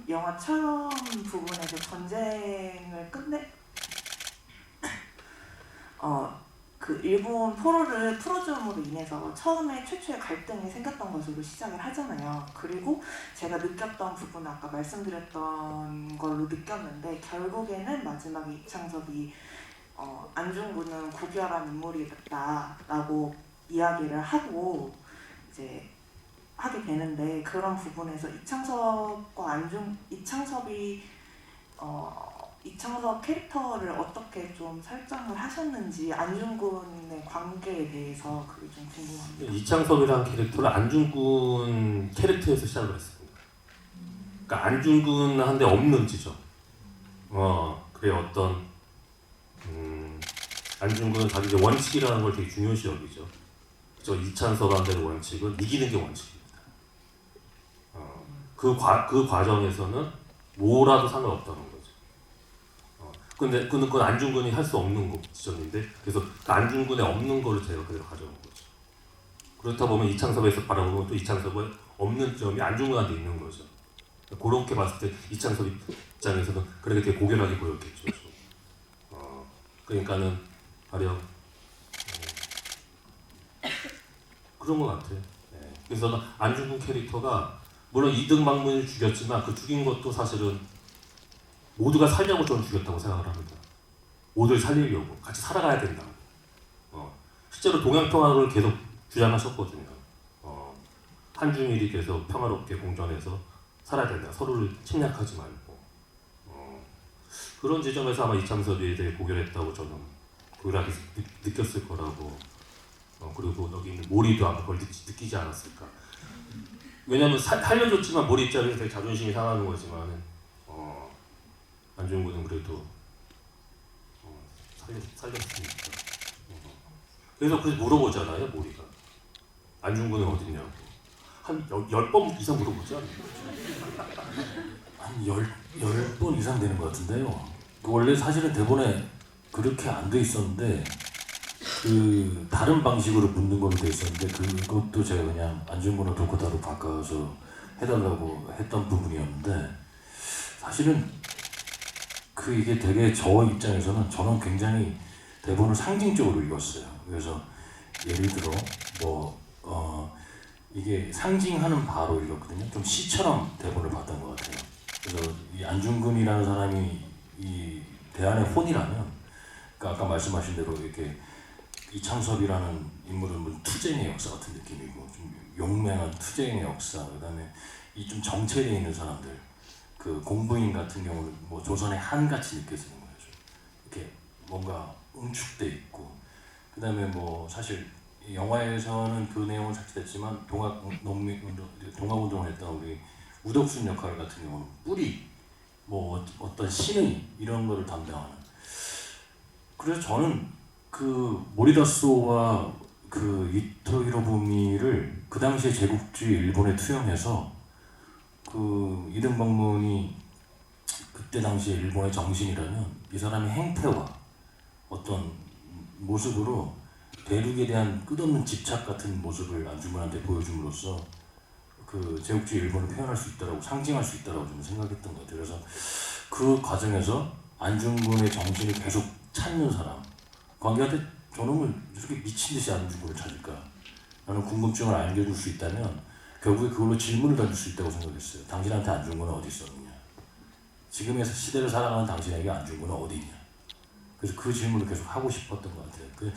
영화 처음 부분에서 전쟁을 그 일본 포로를 풀어줌으로 인해서 처음에 최초의 갈등이 생겼던 것으로 시작을 하잖아요. 그리고 제가 느꼈던 부분은 아까 말씀드렸던 걸로 느꼈는데 결국에는 마지막에 이창섭이 안중근은 고결한 인물이었다라고 이야기를 하고 이제 하게 되는데 그런 부분에서 이창섭이 이창섭 캐릭터를 어떻게 좀 설정을 하셨는지 안중근의 관계에 대해서 그게 좀 궁금합니다. 이창섭이라는 캐릭터를 안중근 캐릭터에서 시작을 했습니다. 그러니까 안중근한테 없는 지점. 그게 어떤 안중근은 자기 이제 원칙이라는 걸 되게 중요시 여기죠. 저 이창섭한테의 원칙은 이기는 게 원칙입니다. 그 과정에서는 뭐라도 상관없다는 거죠. 근데 그건 안중근이 할 수 없는 지점인데 그래서 그 안중근에 없는 거를 제가 그대로 가져온 거죠. 그렇다 보면 이창섭에서 바라보면 또 이창섭의 없는 점이 안중근한테 있는 거죠. 그렇게 봤을 때 이창섭 입장에서는 그렇게 되게 고결하게 보였겠죠. 그러니까는 가령 그런 것 같아요. 네. 그래서 안중근 캐릭터가 물론 이등방문을 죽였지만 그 죽인 것도 사실은 모두가 살려고 저는 죽였다고 생각을 합니다. 모두를 살리려고 같이 살아가야 된다. 실제로 동양평화를 계속 주장하셨거든요. 한중일이 계속 평화롭게 공존해서 살아야 된다. 서로를 침략하지 말고. 그런 지점에서 아마 이창섭에 대해 고결했다고 저는 고결하게 느꼈을 거라고. 그리고 여기 있는 모리도 아마 그걸 느끼지 않았을까. 왜냐하면 살려줬지만 모리 입장에서 되게 자존심이 상하는 거지만 안중근은 그래도 살렸으니까. 그래서 물어보잖아요, 모리가. 안중근은 어딨냐고. 한 10번 이상 물어보지 않나요? 한 10번 이상 되는 것 같은데요. 원래 사실은 대본에 그렇게 안 돼 있었는데 그 다른 방식으로 묻는 걸로 돼 있었는데 그것도 제가 그냥 안중근을 도코타로 바꿔서 해달라고 했던 부분이었는데 사실은 이게 되게 저 입장에서는 저는 굉장히 대본을 상징적으로 읽었어요. 그래서 예를 들어 이게 상징하는 바로 읽었거든요. 좀 시처럼 대본을 봤던 것 같아요. 그래서 이 안중근이라는 사람이 이 대안의 혼이라면, 그러니까 아까 말씀하신 대로 이렇게 이창섭이라는 인물은 뭐 투쟁의 역사 같은 느낌이고 좀 용맹한 투쟁의 역사, 그다음에 이 좀 정체되어 있는 사람들, 그 공부인 같은 경우는 뭐 조선의 한 같이 느껴지는 거죠. 이렇게 뭔가 응축돼 있고, 그다음에 뭐 사실 영화에서는 그 내용은 삭제됐지만 동학운동을 했던 우리 우덕순 역할 같은 경우는 뿌리, 뭐 어떤 신의 이런 거를 담당하는. 그래서 저는 그 모리다스오와 그 이토 히로부미를 그 당시에 제국주의 일본에 투영해서 그 이등방문이 그때 당시에 일본의 정신이라면 이 사람의 행태와 어떤 모습으로 대륙에 대한 끝없는 집착 같은 모습을 안중근한테 보여줌으로써 그 제국주의 일본을 표현할 수 있다라고, 상징할 수 있다라고 좀 생각했던 것 같아요. 그래서 그 과정에서 안중근의 정신을 계속 찾는 사람, 관계한테 저놈을 이렇게 미친 듯이 안중근을 찾을까? 라는 궁금증을 안겨줄 수 있다면 결국에 그걸로 질문을 던질 수 있다고 생각했어요. 당신한테 안중근은 어디 있었느냐? 지금의 시대를 살아가는 당신에게 안중근은 어디 있냐? 그래서 그 질문을 계속 하고 싶었던 것 같아요.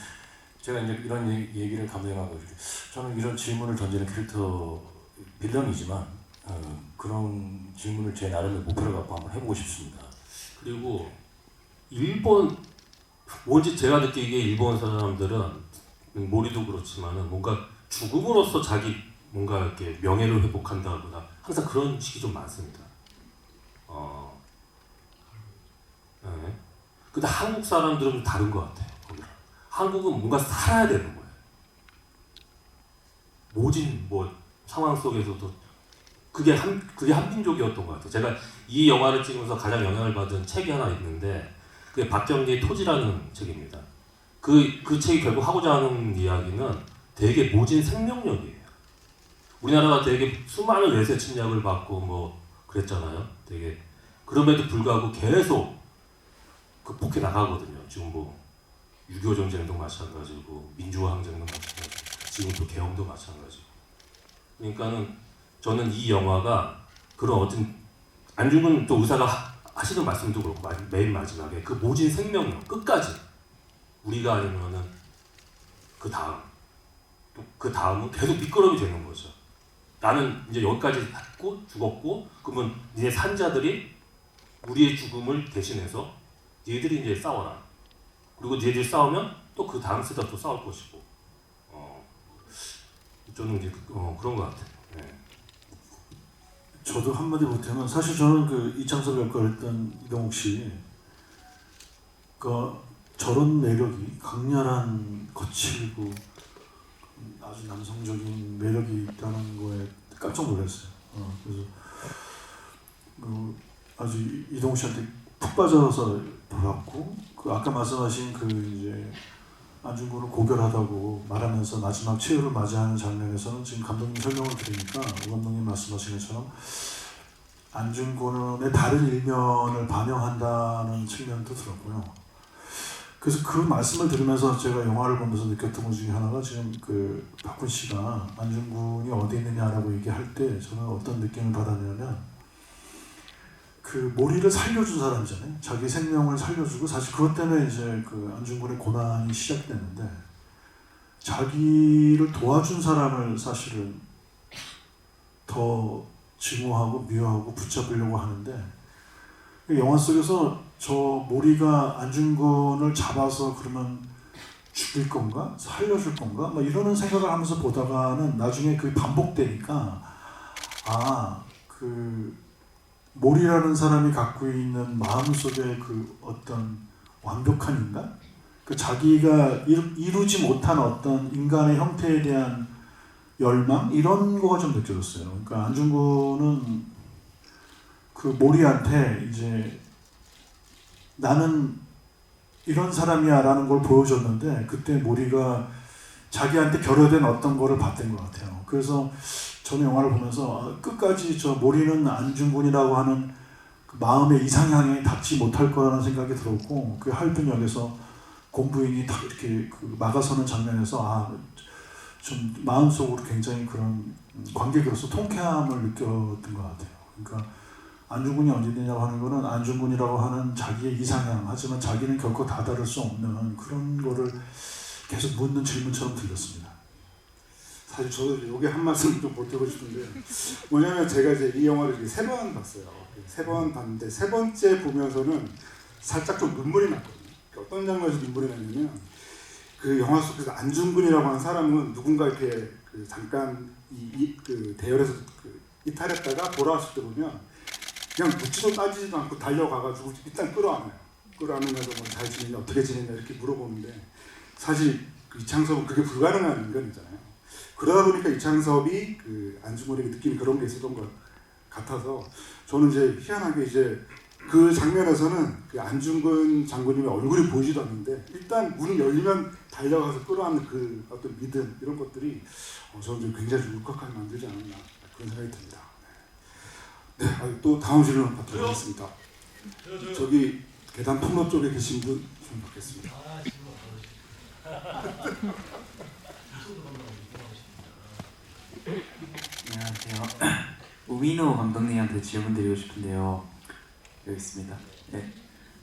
제가 이제 이런 얘기를 감정하고 이렇게 저는 이런 질문을 던지는 캐릭터 빌런이지만 그런 질문을 제 나름의 목표를 갖고 한번 해보고 싶습니다. 그리고 일본 뭔지 제가 느끼기에 일본 사람들은 모리도 그렇지만은 뭔가 죽음으로써 자기 뭔가 이렇게 명예를 회복한다거나 항상 그런 식이 좀 많습니다. 네. 근데 한국 사람들은 좀 다른 것 같아요. 거기랑. 한국은 뭔가 살아야 되는 거예요. 모진 뭐 상황 속에서도 그게 한민족이었던 것 같아요. 제가 이 영화를 찍으면서 가장 영향을 받은 책이 하나 있는데 그게 박경리의 토지라는 책입니다. 그 책이 결국 하고자 하는 이야기는 되게 모진 생명력이에요. 우리나라가 되게 수많은 외세 침략을 받고 뭐 그랬잖아요. 되게 그럼에도 불구하고 계속 극복해 나가거든요. 지금 뭐 6.25 전쟁도 마찬가지고 민주화 항쟁도 마찬가지고 지금 또 계엄도 마찬가지고. 그러니까는 저는 이 영화가 그런 어떤 안중근 또 의사가 하시는 말씀도 그렇고 맨 마지막에 그 모진 생명력 끝까지 우리가 아니면은 그 다음 또 그 다음은 계속 미끄럼이 되는 거죠. 나는 이제 여기까지 했고 죽었고 그러면 니네 산자들이 우리의 죽음을 대신해서 니들이 이제 싸워라. 그리고 니들이 싸우면 또 그 다음 세대 또 싸울 것이고. 저는 이제 그런 것 같아요. 네. 저도 한마디 못하면 사실 저는 그 이창섭 역할을 했던 이동욱 씨, 그 저런 매력이 강렬한 거칠고 아주 남성적인 매력이 있다는 거에 깜짝 놀랐어요. 그래서 아주 이동욱 씨한테 푹 빠져서 놀았고, 그 아까 말씀하신 그 이제 안중근을 고결하다고 말하면서 마지막 최후를 맞이하는 장면에서는 지금 감독님 설명을 들으니까 오 감독님 말씀하신 것처럼 안중근의 다른 일면을 반영한다는 측면도 들었고요. 그래서 그 말씀을 들으면서 제가 영화를 보면서 느꼈던 것 중에 하나가 지금 그 박훈 씨가 안중근이 어디 있느냐라고 얘기할 때 저는 어떤 느낌을 받았냐면 그 모리를 살려준 사람이잖아요. 자기 생명을 살려주고 사실 그것 때문에 이제 그 안중근의 고난이 시작됐는데 자기를 도와준 사람을 사실은 더 증오하고 미워하고 붙잡으려고 하는데 영화 속에서 저 모리가 안중근을 잡아서 그러면 죽일 건가? 살려줄 건가? 막 이러는 생각을 하면서 보다가는 나중에 그게 반복되니까 그 모리라는 사람이 갖고 있는 마음속에 그 어떤 완벽한 인간? 그 자기가 이루지 못한 어떤 인간의 형태에 대한 열망? 이런 거가 좀 느껴졌어요. 그러니까 안중근은 그 모리한테 이제 나는 이런 사람이야 라는 걸 보여줬는데 그때 모리가 자기한테 결여된 어떤 거를 봤던 것 같아요. 그래서 저는 영화를 보면서 끝까지 저 모리는 안중근이라고 하는 그 마음의 이상향에 닿지 못할 거라는 생각이 들었고 그 하얼빈역에서 공부인이 딱 이렇게 그 막아서는 장면에서 좀 마음속으로 굉장히 그런 관객으로서 통쾌함을 느꼈던 것 같아요. 그러니까 안중근이 어디 있느냐고 하는 거는 안중근이라고 하는 자기의 이상향 하지만 자기는 결코 다다를 수 없는 그런 거를 계속 묻는 질문처럼 들렸습니다. 사실 저도 여기 한 말씀 좀 보태고 싶은데 뭐냐면 제가 이제 이 영화를 3번 봤어요. 3번 봤는데 3번째 보면서는 살짝 좀 눈물이 났거든요. 어떤 장면에서 눈물이 났냐면 그 영화 속에서 안중근이라고 하는 사람은 누군가 이렇게 그 잠깐 그 대열에서 그 이탈했다가 돌아왔을 때 보면 그냥 묻지도 따지지도 않고 달려가가지고 일단 끌어안아요. 끌어안으면서 뭐 잘 지내냐 어떻게 지내냐 이렇게 물어보는데 사실 그 이창섭은 그게 불가능한 인간이잖아요. 그러다 보니까 이창섭이 그 안중근에게 느끼는 그런 게 있었던 것 같아서 저는 이제 희한하게 이제 그 장면에서는 그 안중근 장군님의 얼굴이 보이지도 않는데 일단 문을 열리면 달려가서 끌어안는 그 어떤 믿음 이런 것들이 저는 좀 굉장히 좀 울컥하게 만들지 않았나 그런 생각이 듭니다. 네, 또 다음 질문 받도록 하겠습니다. 저기 계단 통로 쪽에 계신 분 좀 받겠습니다. 안녕하세요. 우민호 감독님한테 질문 드리고 싶은데요. 여기 있습니다. 네.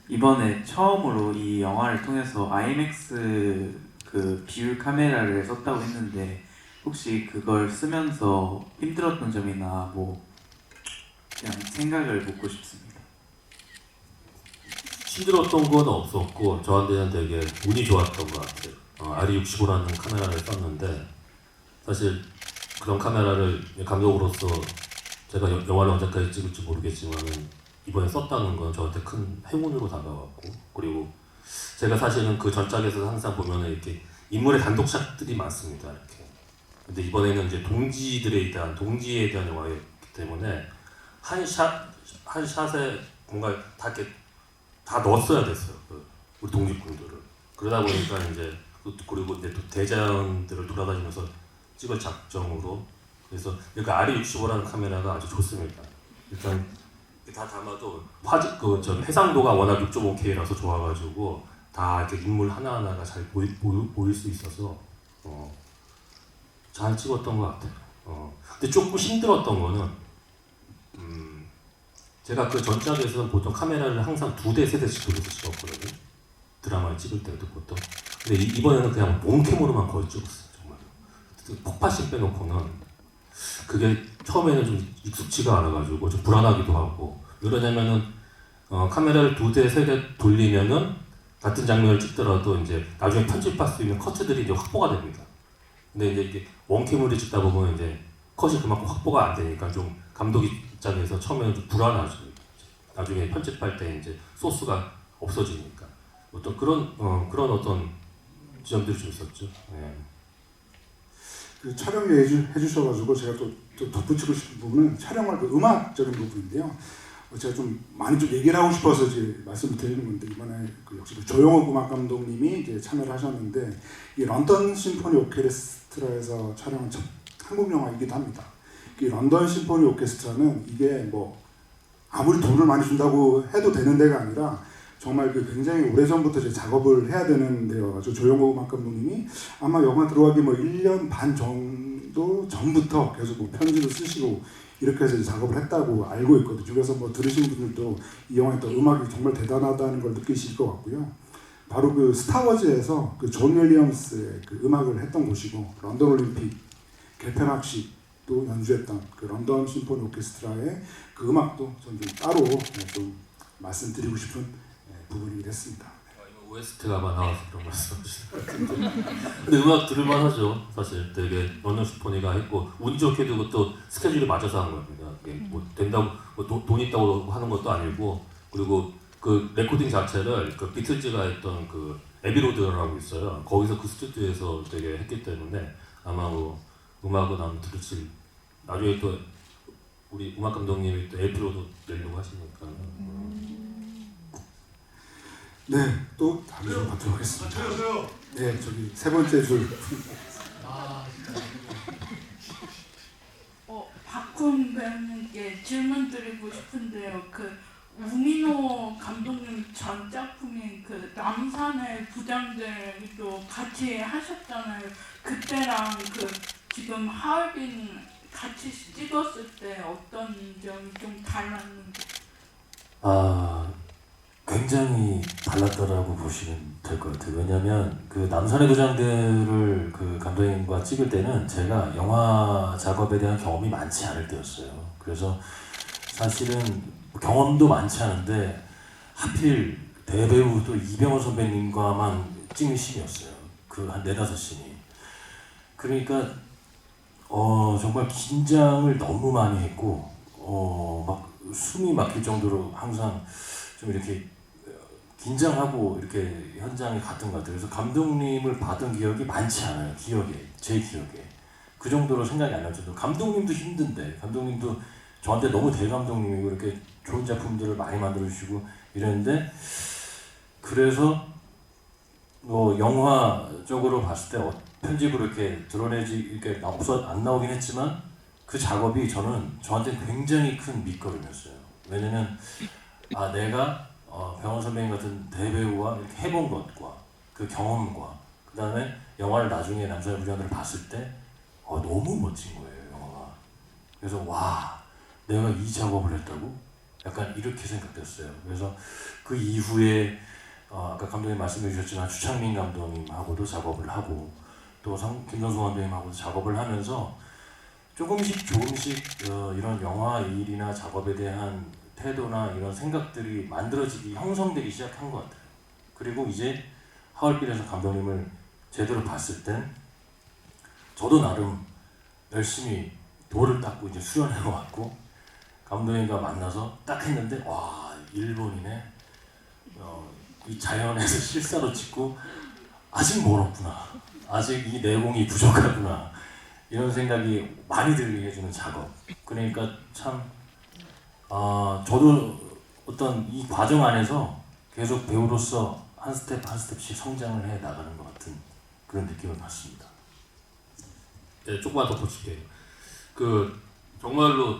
이번에 처음으로 이 영화를 통해서 IMAX 그 비율 카메라를 썼다고 했는데 혹시 그걸 쓰면서 힘들었던 점이나 뭐 그냥 생각을 묻고 싶습니다. 힘들었던 건 없었고 저한테는 되게 운이 좋았던 것 같아요. RE65라는 카메라를 썼는데 사실 그런 카메라를 감독으로서 제가 영화를 언제까지 찍을지 모르겠지만은 이번에 썼다는 건 저한테 큰 행운으로 다가왔고, 그리고 제가 사실은 그 전작에서 항상 보면은 이렇게 인물의 단독샷들이 많습니다. 이렇게. 근데 이번에는 이제 동지에 대한 영화였기 때문에 한 샷에 뭔가 다 이렇게 다 넣었어야 됐어요. 우리 독립군들을. 그러다 보니까 이제 그리고 이제 또 대자연들을 돌아다니면서 찍을 작정으로, 그래서 그러니까 RE65라는 카메라가 아주 좋습니다. 일단 다 담아도 저 해상도가 워낙 6.5K라서 좋아가지고 다 이렇게 인물 하나하나가 잘 보일 수 있어서 잘 찍었던 것 같아요. 근데 조금 힘들었던 거는 제가 그 전작에서는 보통 카메라를 항상 2대, 3대씩 돌려서 찍었거든요. 드라마를 찍을 때도 보통. 근데 이번에는 그냥 몽캠으로만 거의 찍었어요. 정말. 폭파씬 빼놓고는 그게 처음에는 좀 익숙지가 않아가지고 좀 불안하기도 하고, 왜냐면은 카메라를 2대, 3대 돌리면은 같은 장면을 찍더라도 이제 나중에 편집할 수 있는 커트들이 이제 확보가 됩니다. 근데 이제 이게 원캠으로 찍다 보면 이제 컷이 그만큼 확보가 안 되니까 좀 감독 입장에서 처음에는 좀 불안하죠. 나중에 편집할 때 이제 소스가 없어지니까 어떤 그런 어떤 지점들이 좀 있었죠. 네. 그 촬영 해주셔가지고 제가 또 덧붙이고 싶은 부분은 촬영할 그 음악적인 부분인데요. 제가 좀 많이 좀 얘기를 하고 싶어서 이제 말씀을 드리는 건데, 이번에 역시 조영욱 음악 감독님이 이제 참여를 하셨는데, 이 런던 심포니 오케스트라에서 촬영한 첫 한국 영화이기도 합니다. 이 런던 심포니 오케스트라는 이게 뭐 아무리 돈을 많이 준다고 해도 되는 데가 아니라 정말 그 굉장히 오래전부터 이제 작업을 해야 되는 데여가지고, 조영호 음악 감독님이 아마 영화 들어가기 뭐 1년 반 정도 전부터 계속 뭐 편지를 쓰시고 이렇게 해서 작업을 했다고 알고 있거든요. 그래서 뭐 들으시는 분들도 이 영화의 또 음악이 정말 대단하다는 걸 느끼실 것 같고요. 바로 그 스타워즈에서 그 존 윌리엄스의 그 음악을 했던 곳이고, 런던 올림픽 개편학식도 연주했던 그 런던 심포니 오케스트라의 그 음악도 전 좀 따로 좀 말씀드리고 싶은 부분이긴 했습니다. OST가 아마 나와서 그런 말씀하시는 것 같은데, 근데 음악 들을만 하죠. 사실 되게 런던 심포니가 했고, 운 좋게도 그것도 스케줄이 맞아서 한 겁니다. 뭐 된다고 뭐 돈 있다고 하는 것도 아니고, 그리고 그 레코딩 자체를 그 비틀즈가 했던 그 에비로드라고 있어요. 거기서 그 스튜디오에서 되게 했기 때문에 아마 뭐 음악은 아마 들으실, 나중에 또 우리 음악 감독님이 또 에피로드 내려고 하시니까. 네, 또 다음 좀 받도록 하겠습니다. 네, 저기 세 번째 줄. 박훈 배우님께 질문 드리고 싶은데요. 그 우민호 감독님 전 작품인 그 남산의 부장들도 같이 하셨잖아요. 그때랑 그 지금 하얼빈 같이 찍었을 때 어떤 점이 좀 달랐는지. 굉장히 달랐다라고 보시면 될 것 같아요. 왜냐하면 그 남산의 부장들을 그 감독님과 찍을 때는 제가 영화 작업에 대한 경험이 많지 않을 때였어요. 그래서 사실은 경험도 많지 않은데 하필 대배우 또 이병헌 선배님과만 찍는 씬이었어요. 그 한 4-5씬이. 그러니까 정말 긴장을 너무 많이 했고 막 숨이 막힐 정도로 항상 좀 이렇게 긴장하고 이렇게 현장에 갔던 것 같아요. 그래서 감독님을 받은 기억이 많지 않아요. 제 기억에. 그 정도로 생각이 안 날 정도. 감독님도 힘든데, 감독님도 저한테 너무 대감독님이고 이렇게 좋은 작품들을 많이 만들어주시고 이랬는데, 그래서 뭐 영화적으로 봤을 때 편집으로 이렇게 이렇게 안 나오긴 했지만 그 작업이 저한테 굉장히 큰 밑거름이었어요. 왜냐면 내가 병원 선배님 같은 대배우와 이렇게 해본 것과 그 경험과 그 다음에 영화를 나중에 남산의 부장들을 봤을 때 너무 멋진 거예요, 영화가. 그래서 와, 내가 이 작업을 했다고? 약간 이렇게 생각됐어요. 그래서 그 이후에 아까 감독님 말씀해 주셨지만 주창민 감독님하고도 작업을 하고 또 김선수 감독님하고도 작업을 하면서 조금씩 이런 영화 일이나 작업에 대한 태도나 이런 생각들이 형성되기 시작한 것 같아요. 그리고 이제 하얼빈에서 감독님을 제대로 봤을 땐 저도 나름 열심히 돌을 닦고 이제 수련해 왔고 감독님과 만나서 딱 했는데 와 일본이네. 이 자연에서 실사로 찍고 아직 멀었구나. 아직 이 내공이 부족하구나. 이런 생각이 많이 들게 해주는 작업. 그러니까 참 저도 어떤 이 과정 안에서 계속 배우로서 한 스텝 한 스텝씩 성장을 해 나가는 것 같은 그런 느낌을 받습니다. 네, 조금만 덧붙일게요. 정말로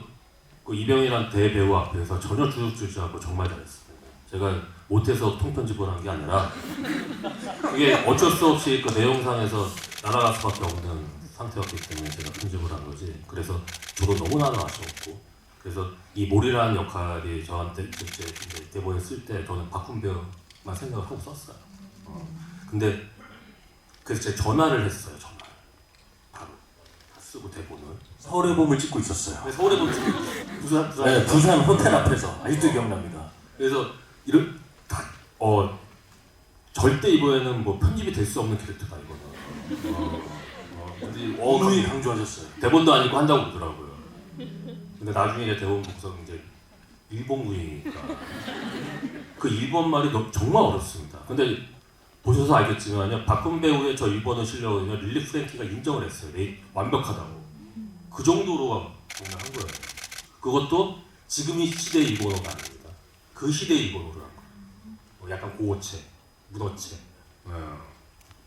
이병이란 대배우 앞에서 전혀 주눅들지 않고 정말 잘했습니다. 제가 못해서 통편집을 한 게 아니라 그게 어쩔 수 없이 그 내용상에서 날아갈 수밖에 없는 상태였기 때문에 제가 편집을 한 거지. 그래서 저도 너무나도 아쉬웠고, 그래서 이 몰이라는 역할이 저한테 이제 대본에 쓸 때 저는 박훈 배우만 생각을 하고 썼어요. 근데 그래서 제가 전화를 했어요. 전화 바로 다 쓰고 대본을. 서울의 봄을 찍고 있었어요. 네, 서울에 보면 부산 네, 부산 호텔 앞에서 아직도 기억납니다. 그래서 절대 이번에는 뭐 편집이 될 수 없는 캐릭터다 이거는. 근데 어머니 강조하셨어요. 대본도 아니고 한다고 그러더라고요. 근데 나중에 이제 대본 보고서 이제 일본군이니까 그 일본 말이 정말 어렵습니다. 근데 보셔서 알겠지만요, 박훈 배우의 저 일본어 실력은요 릴리 프랭키가 인정을 했어요. 완벽하다고. 그 정도로 정말 한 거예요. 그것도 지금 이 시대의 일본어가 아닙니다. 그 시대의 일본어를 한 거예요. 약간 고어체, 문어체.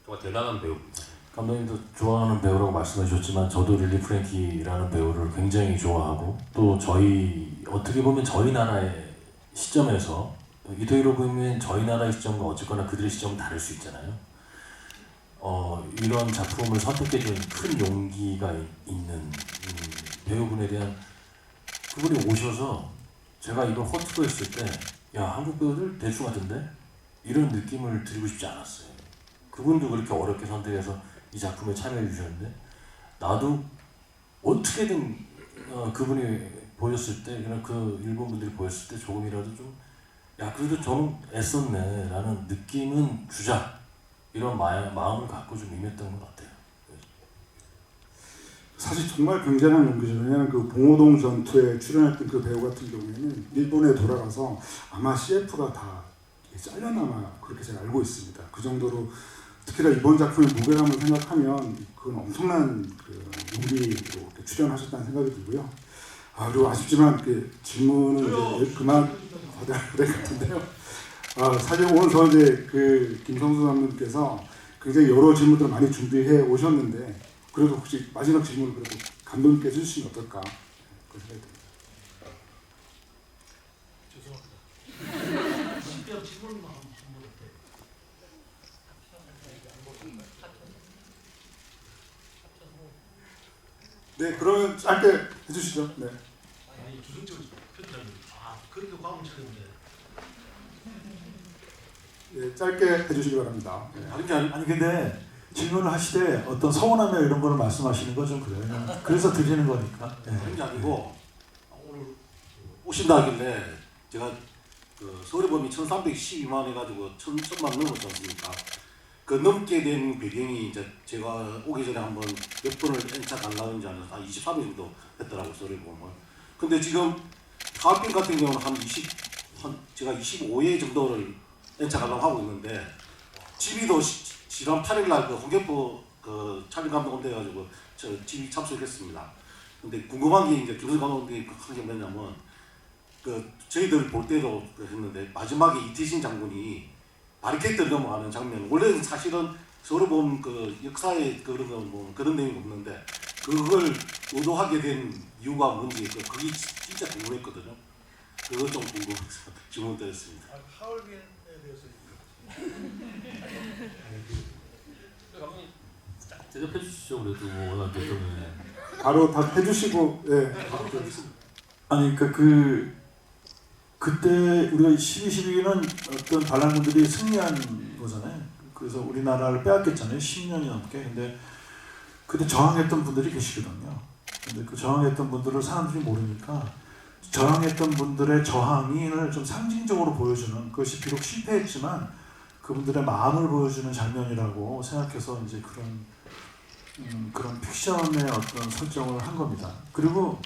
정말 대단한 배우입니다. 감독님도 좋아하는 배우라고 말씀해 주셨지만 저도 릴리 프랭키라는 배우를 굉장히 좋아하고 또 어떻게 보면 저희 나라의 시점에서 이토 히로부미는 저희 나라의 시점과 어쨌거나 그들의 시점은 다를 수 있잖아요. 이런 작품을 선택해준 큰 용기가 있는 배우분에 대한 그분이 오셔서 제가 이걸 허투루 했을 때 야 한국 배우들 대충 하던데? 이런 느낌을 드리고 싶지 않았어요. 그분도 그렇게 어렵게 선택해서 이 작품에 참여해 주셨는데 나도 어떻게든 그분이 보였을 때 그 일본 분들이 보였을 때 조금이라도 좀 야 그래도 저는 애썼네 라는 느낌은 주자 이런 마음을 갖고 좀 임했던 것 같아요. 사실 정말 굉장한 용기죠. 왜냐하면 그 봉오동 전투에 출연했던 그 배우 같은 경우에는 일본에 돌아가서 아마 CF가 다 잘려나마 그렇게 제가 알고 있습니다. 그 정도로 특히나 이번 작품의 무게감을 생각하면 그건 엄청난 그 용기로 이렇게 출연하셨다는 생각이 들고요. 그리고 아쉽지만 그 질문은 이제 그만 받아야 될 것 같은데요. 사실 오늘 이제 그 김성수 감독님께서 굉장히 여러 질문들을 많이 준비해 오셨는데 그래도 혹시 마지막 질문을 그래도 감독님께서 해주시면 어떨까 그런 생각이 듭니다. 죄송합니다. 실제로 질문만 한번 해볼게요. 네, 그러면 짧게 해주시죠. 네. 아니 주승철 편집장님, 그렇게 과음처럼인데. 네, 짧게 해주시기 바랍니다. 네. 아니 근데 질문을 하시되 어떤 서운함이나 이런 거를 말씀하시는 건 좀 그래요. 그래서 드리는 거니까. 그런 게 아니고 오늘 오신다 하길래 제가 그 서울의 봄이 1312만 해가지고 1000만 넘었지 않습니까? 그 넘게 된 배경이 이제 제가 오기 전에 한번 몇 번을 N차 달라는지 안 해서 한 23회 정도 했더라고요, 서울의 봄을. 근데 지금 하얼빈 같은 경우는 제가 25회 정도를 N차 가려고 하고 있는데 집이도 지난 8일날 그 홍계포 그 촬영 감독 온대가지고 저 집이 참석했습니다. 근데 궁금한 게 이제 김성수 감독님이 한 게 뭐냐면 그 저희들 볼 때도 했는데 마지막에 이태신 장군이 바리케이트를 넘어가는 장면 원래는 사실은 서로 보면 그 역사에 그런 거 뭐 그런 내용이 없는데 그걸 의도하게 된 이유가 뭔지 그게 진짜 궁금했거든요. 그거 좀 궁금해서 질문드렸습니다. 하얼빈에 대해서 대답해 주시죠. 그래도 워낙 때문에 바로 다 해주시고 예. 아니 그때 우리가 12.12는 어떤 반란군들이 승리한 거잖아요. 그래서 우리나라를 빼앗겼잖아요. 10년이 넘게. 근데 그때 저항했던 분들이 계시거든요. 근데 그 저항했던 분들을 사람들이 모르니까 저항했던 분들의 저항을 좀 상징적으로 보여주는 그것이 비록 실패했지만 그분들의 마음을 보여주는 장면이라고 생각해서 이제 그런 픽션의 어떤 설정을 한 겁니다. 그리고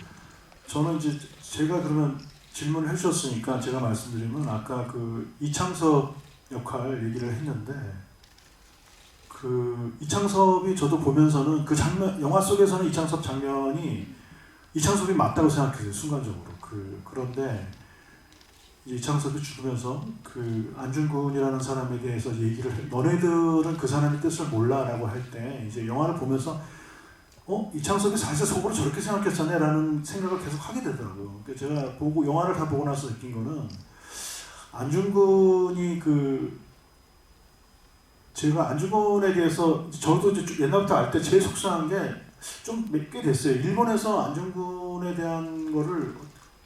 저는 이제 제가 그러면 질문을 해주셨으니까 제가 말씀드리면 아까 그 이창섭 역할 얘기를 했는데 그 이창섭이 저도 보면서는 그 장면 영화 속에서는 이창섭 장면이 이창섭이 맞다고 생각했어요 순간적으로 그런데 이창섭이 죽으면서 그 안중근이라는 사람에 대해서 얘기를 너네들은 그 사람의 뜻을 몰라라고 할 때 이제 영화를 보면서 이창섭이 사실 속으로 저렇게 생각했었네라는 생각을 계속 하게 되더라고요. 그러니까 제가 보고 영화를 다 보고 나서 느낀 거는 안중근이 제가 안중근에 대해서 저도 이제 옛날부터 알 때 제일 속상한 게 좀 꽤 됐어요. 일본에서 안중근에 대한 거를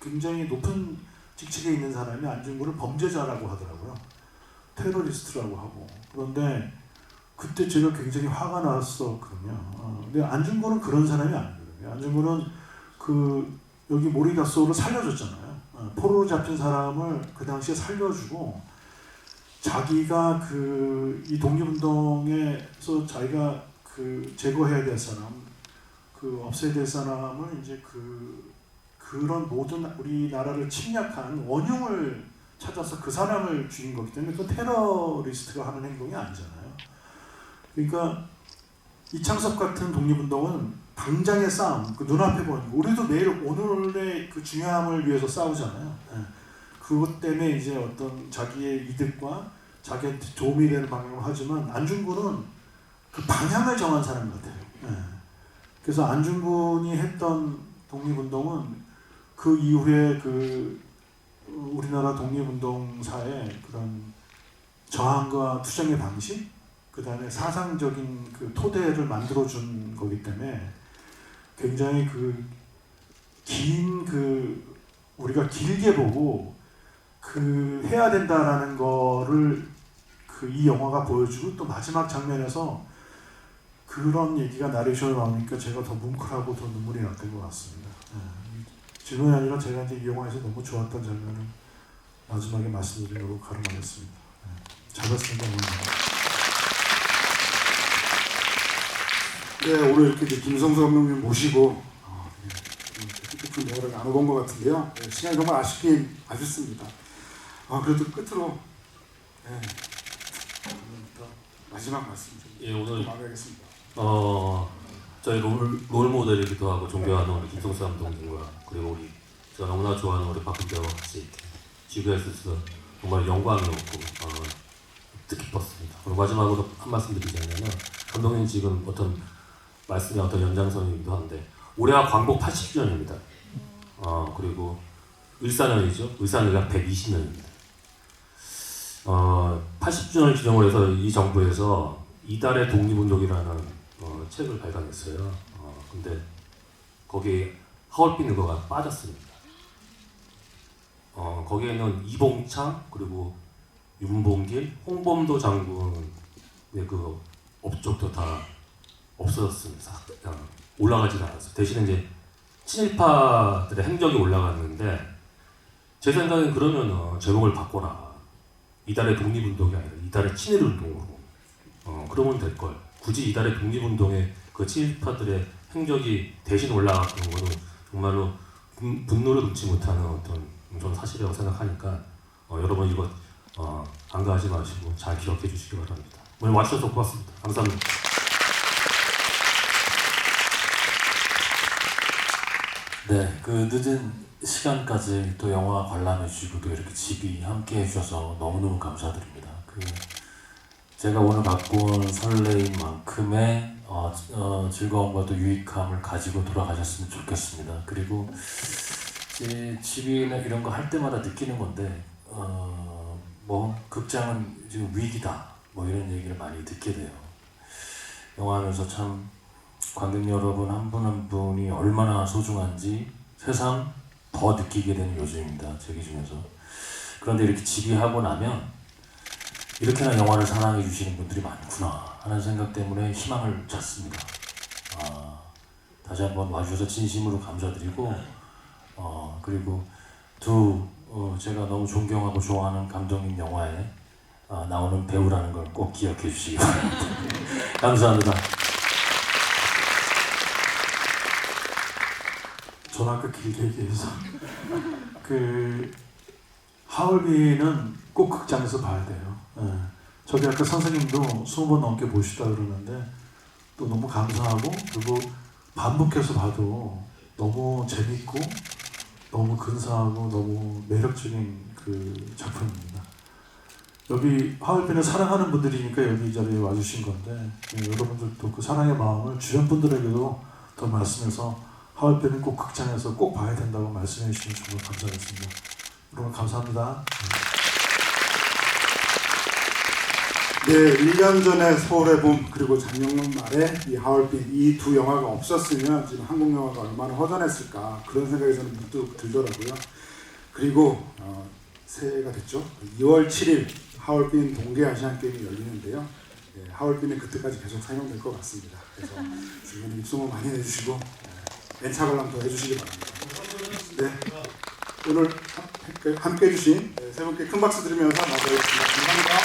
굉장히 높은 직책에 있는 사람이 안중근을 범죄자라고 하더라고요. 테러리스트라고 하고. 그런데 그때 제가 굉장히 화가 났었거든요. 근데 안중근은 그런 사람이 아니거든요. 안중근은 여기 모리다소를 살려줬잖아요. 포로로 잡힌 사람을 그 당시에 살려주고 자기가 이 독립운동에서 자기가 제거해야 될 사람, 없애야 될 사람을 이제 그런 모든 우리나라를 침략한 원흉을 찾아서 그 사람을 죽인 거기 때문에 그 테러리스트가 하는 행동이 아니잖아요. 그러니까 이창섭 같은 독립운동은 당장의 싸움, 눈앞에 보는 거. 우리도 매일 오늘의 그 중요함을 위해서 싸우잖아요. 그것 때문에 이제 어떤 자기의 이득과 자기한테 도움이 되는 방향으로 하지만 안중근은 그 방향을 정한 사람 같아요. 그래서 안중근이 했던 독립운동은 그 이후에 우리나라 독립운동사의 그런 저항과 투쟁의 방식, 그 다음에 사상적인 토대를 만들어준 거기 때문에 굉장히 우리가 길게 보고 해야 된다라는 거를 이 영화가 보여주고 또 마지막 장면에서 그런 얘기가 나레이션에 나오니까 제가 더 뭉클하고 더 눈물이 났던 것 같습니다. 질문이 아니라 제가 이제 이 영화에서 너무 좋았던 장면을 마지막에 말씀드리려고 가름하겠습니다. 잘 봤습니다. 네, 오늘 이렇게 김성수 감독님 모시고 뜻깊은 대화를 나눠본 것 같은데요. 시간이 정말 아쉽긴 아쉽습니다. 그래도 끝으로 마지막 말씀 좀 오늘 마무리하겠습니다. 저희 롤 모델이기도 하고 존경하는 우리 김성수 감독님과 그리고 제가 너무나 좋아하는 우리 박근배와 같이 이렇게 지구에 있어서 정말 영광이었고 뜻깊었습니다. 그리고 마지막으로 한 말씀 드리자면은 감독님 지금 말씀이 연장선이기도 한데 올해가 광복 80주년입니다. 그리고 을사년이죠. 을사년이 120년입니다. 80주년을 기념으로 해서 이 정부에서 이달의 독립운동이라는 책을 발간했어요. 근데 거기에 하얼빈 의거가 빠졌습니다. 거기에는 이봉창 그리고 윤봉길, 홍범도 장군의 업적도 다 없어졌습니다. 올라가지 않았어요. 대신에 이제 친일파들의 행적이 올라갔는데 제 생각엔 그러면 제목을 바꿔라. 이달의 독립운동이 아니라 이달의 친일운동으로 그러면 될걸. 굳이 이달의 독립운동에 그 친일파들의 행적이 대신 올라갔던 거는 정말로 분노를 금치 못하는 저는 사실이라고 생각하니까 여러분 이거 간과하지 마시고 잘 기억해 주시기 바랍니다. 오늘 와주셔서 고맙습니다. 감사합니다. 네, 늦은 시간까지 또 영화 관람해 주시고 또 이렇게 집이 함께 해주셔서 너무너무 감사드립니다. 제가 오늘 갖고 온 설레임만큼의 즐거움과 또 유익함을 가지고 돌아가셨으면 좋겠습니다. 그리고 이제 집이나 이런 거 할 때마다 느끼는 건데 극장은 지금 위기다 이런 얘기를 많이 듣게 돼요. 영화하면서 참 관객 여러분 한 분 한 분이 얼마나 소중한지 새삼 더 느끼게 되는 요즘입니다. 제 기준에서. 그런데 이렇게 집이하고 나면 이렇게나 영화를 사랑해 주시는 분들이 많구나 하는 생각 때문에 희망을 찾습니다. 다시 한번 와주셔서 진심으로 감사드리고 그리고 제가 너무 존경하고 좋아하는 감독님 영화에 나오는 배우라는 걸 꼭 기억해 주시기 바랍니다. 감사합니다. 저는 아까 길게 얘기해서 그 하얼빈은 꼭 극장에서 봐야 돼요. 예. 저기 아까 선생님도 20번 넘게 보시다 그러는데 또 너무 감사하고 그리고 반복해서 봐도 너무 재밌고 너무 근사하고 너무 매력적인 그 작품입니다. 여기 하얼빈을 사랑하는 분들이니까 여기 이 자리에 와주신 건데 여러분들도 그 사랑의 마음을 주변 분들에게도 더 말씀해서 하얼빈은 꼭 극장에서 꼭 봐야 된다고 말씀해 주시면 정말 감사하겠습니다. 여러분 감사합니다. 네, 1년 전에 서울의 봄 그리고 작년 말에 이 하얼빈 이 두 영화가 없었으면 지금 한국 영화가 얼마나 허전했을까 그런 생각이 저는 문득 들더라고요. 그리고 새해가 됐죠. 2월 7일 하얼빈 동계 아시안 게임이 열리는데요. 네, 하얼빈은 그때까지 계속 사용될 것 같습니다. 그래서 주변에 입소문 많이 내주시고 엔차 관람 더 해주시기 바랍니다. 네, 오늘 함께 해주신 세 분께 큰 박수 드리면서 마무리하겠습니다. 감사합니다.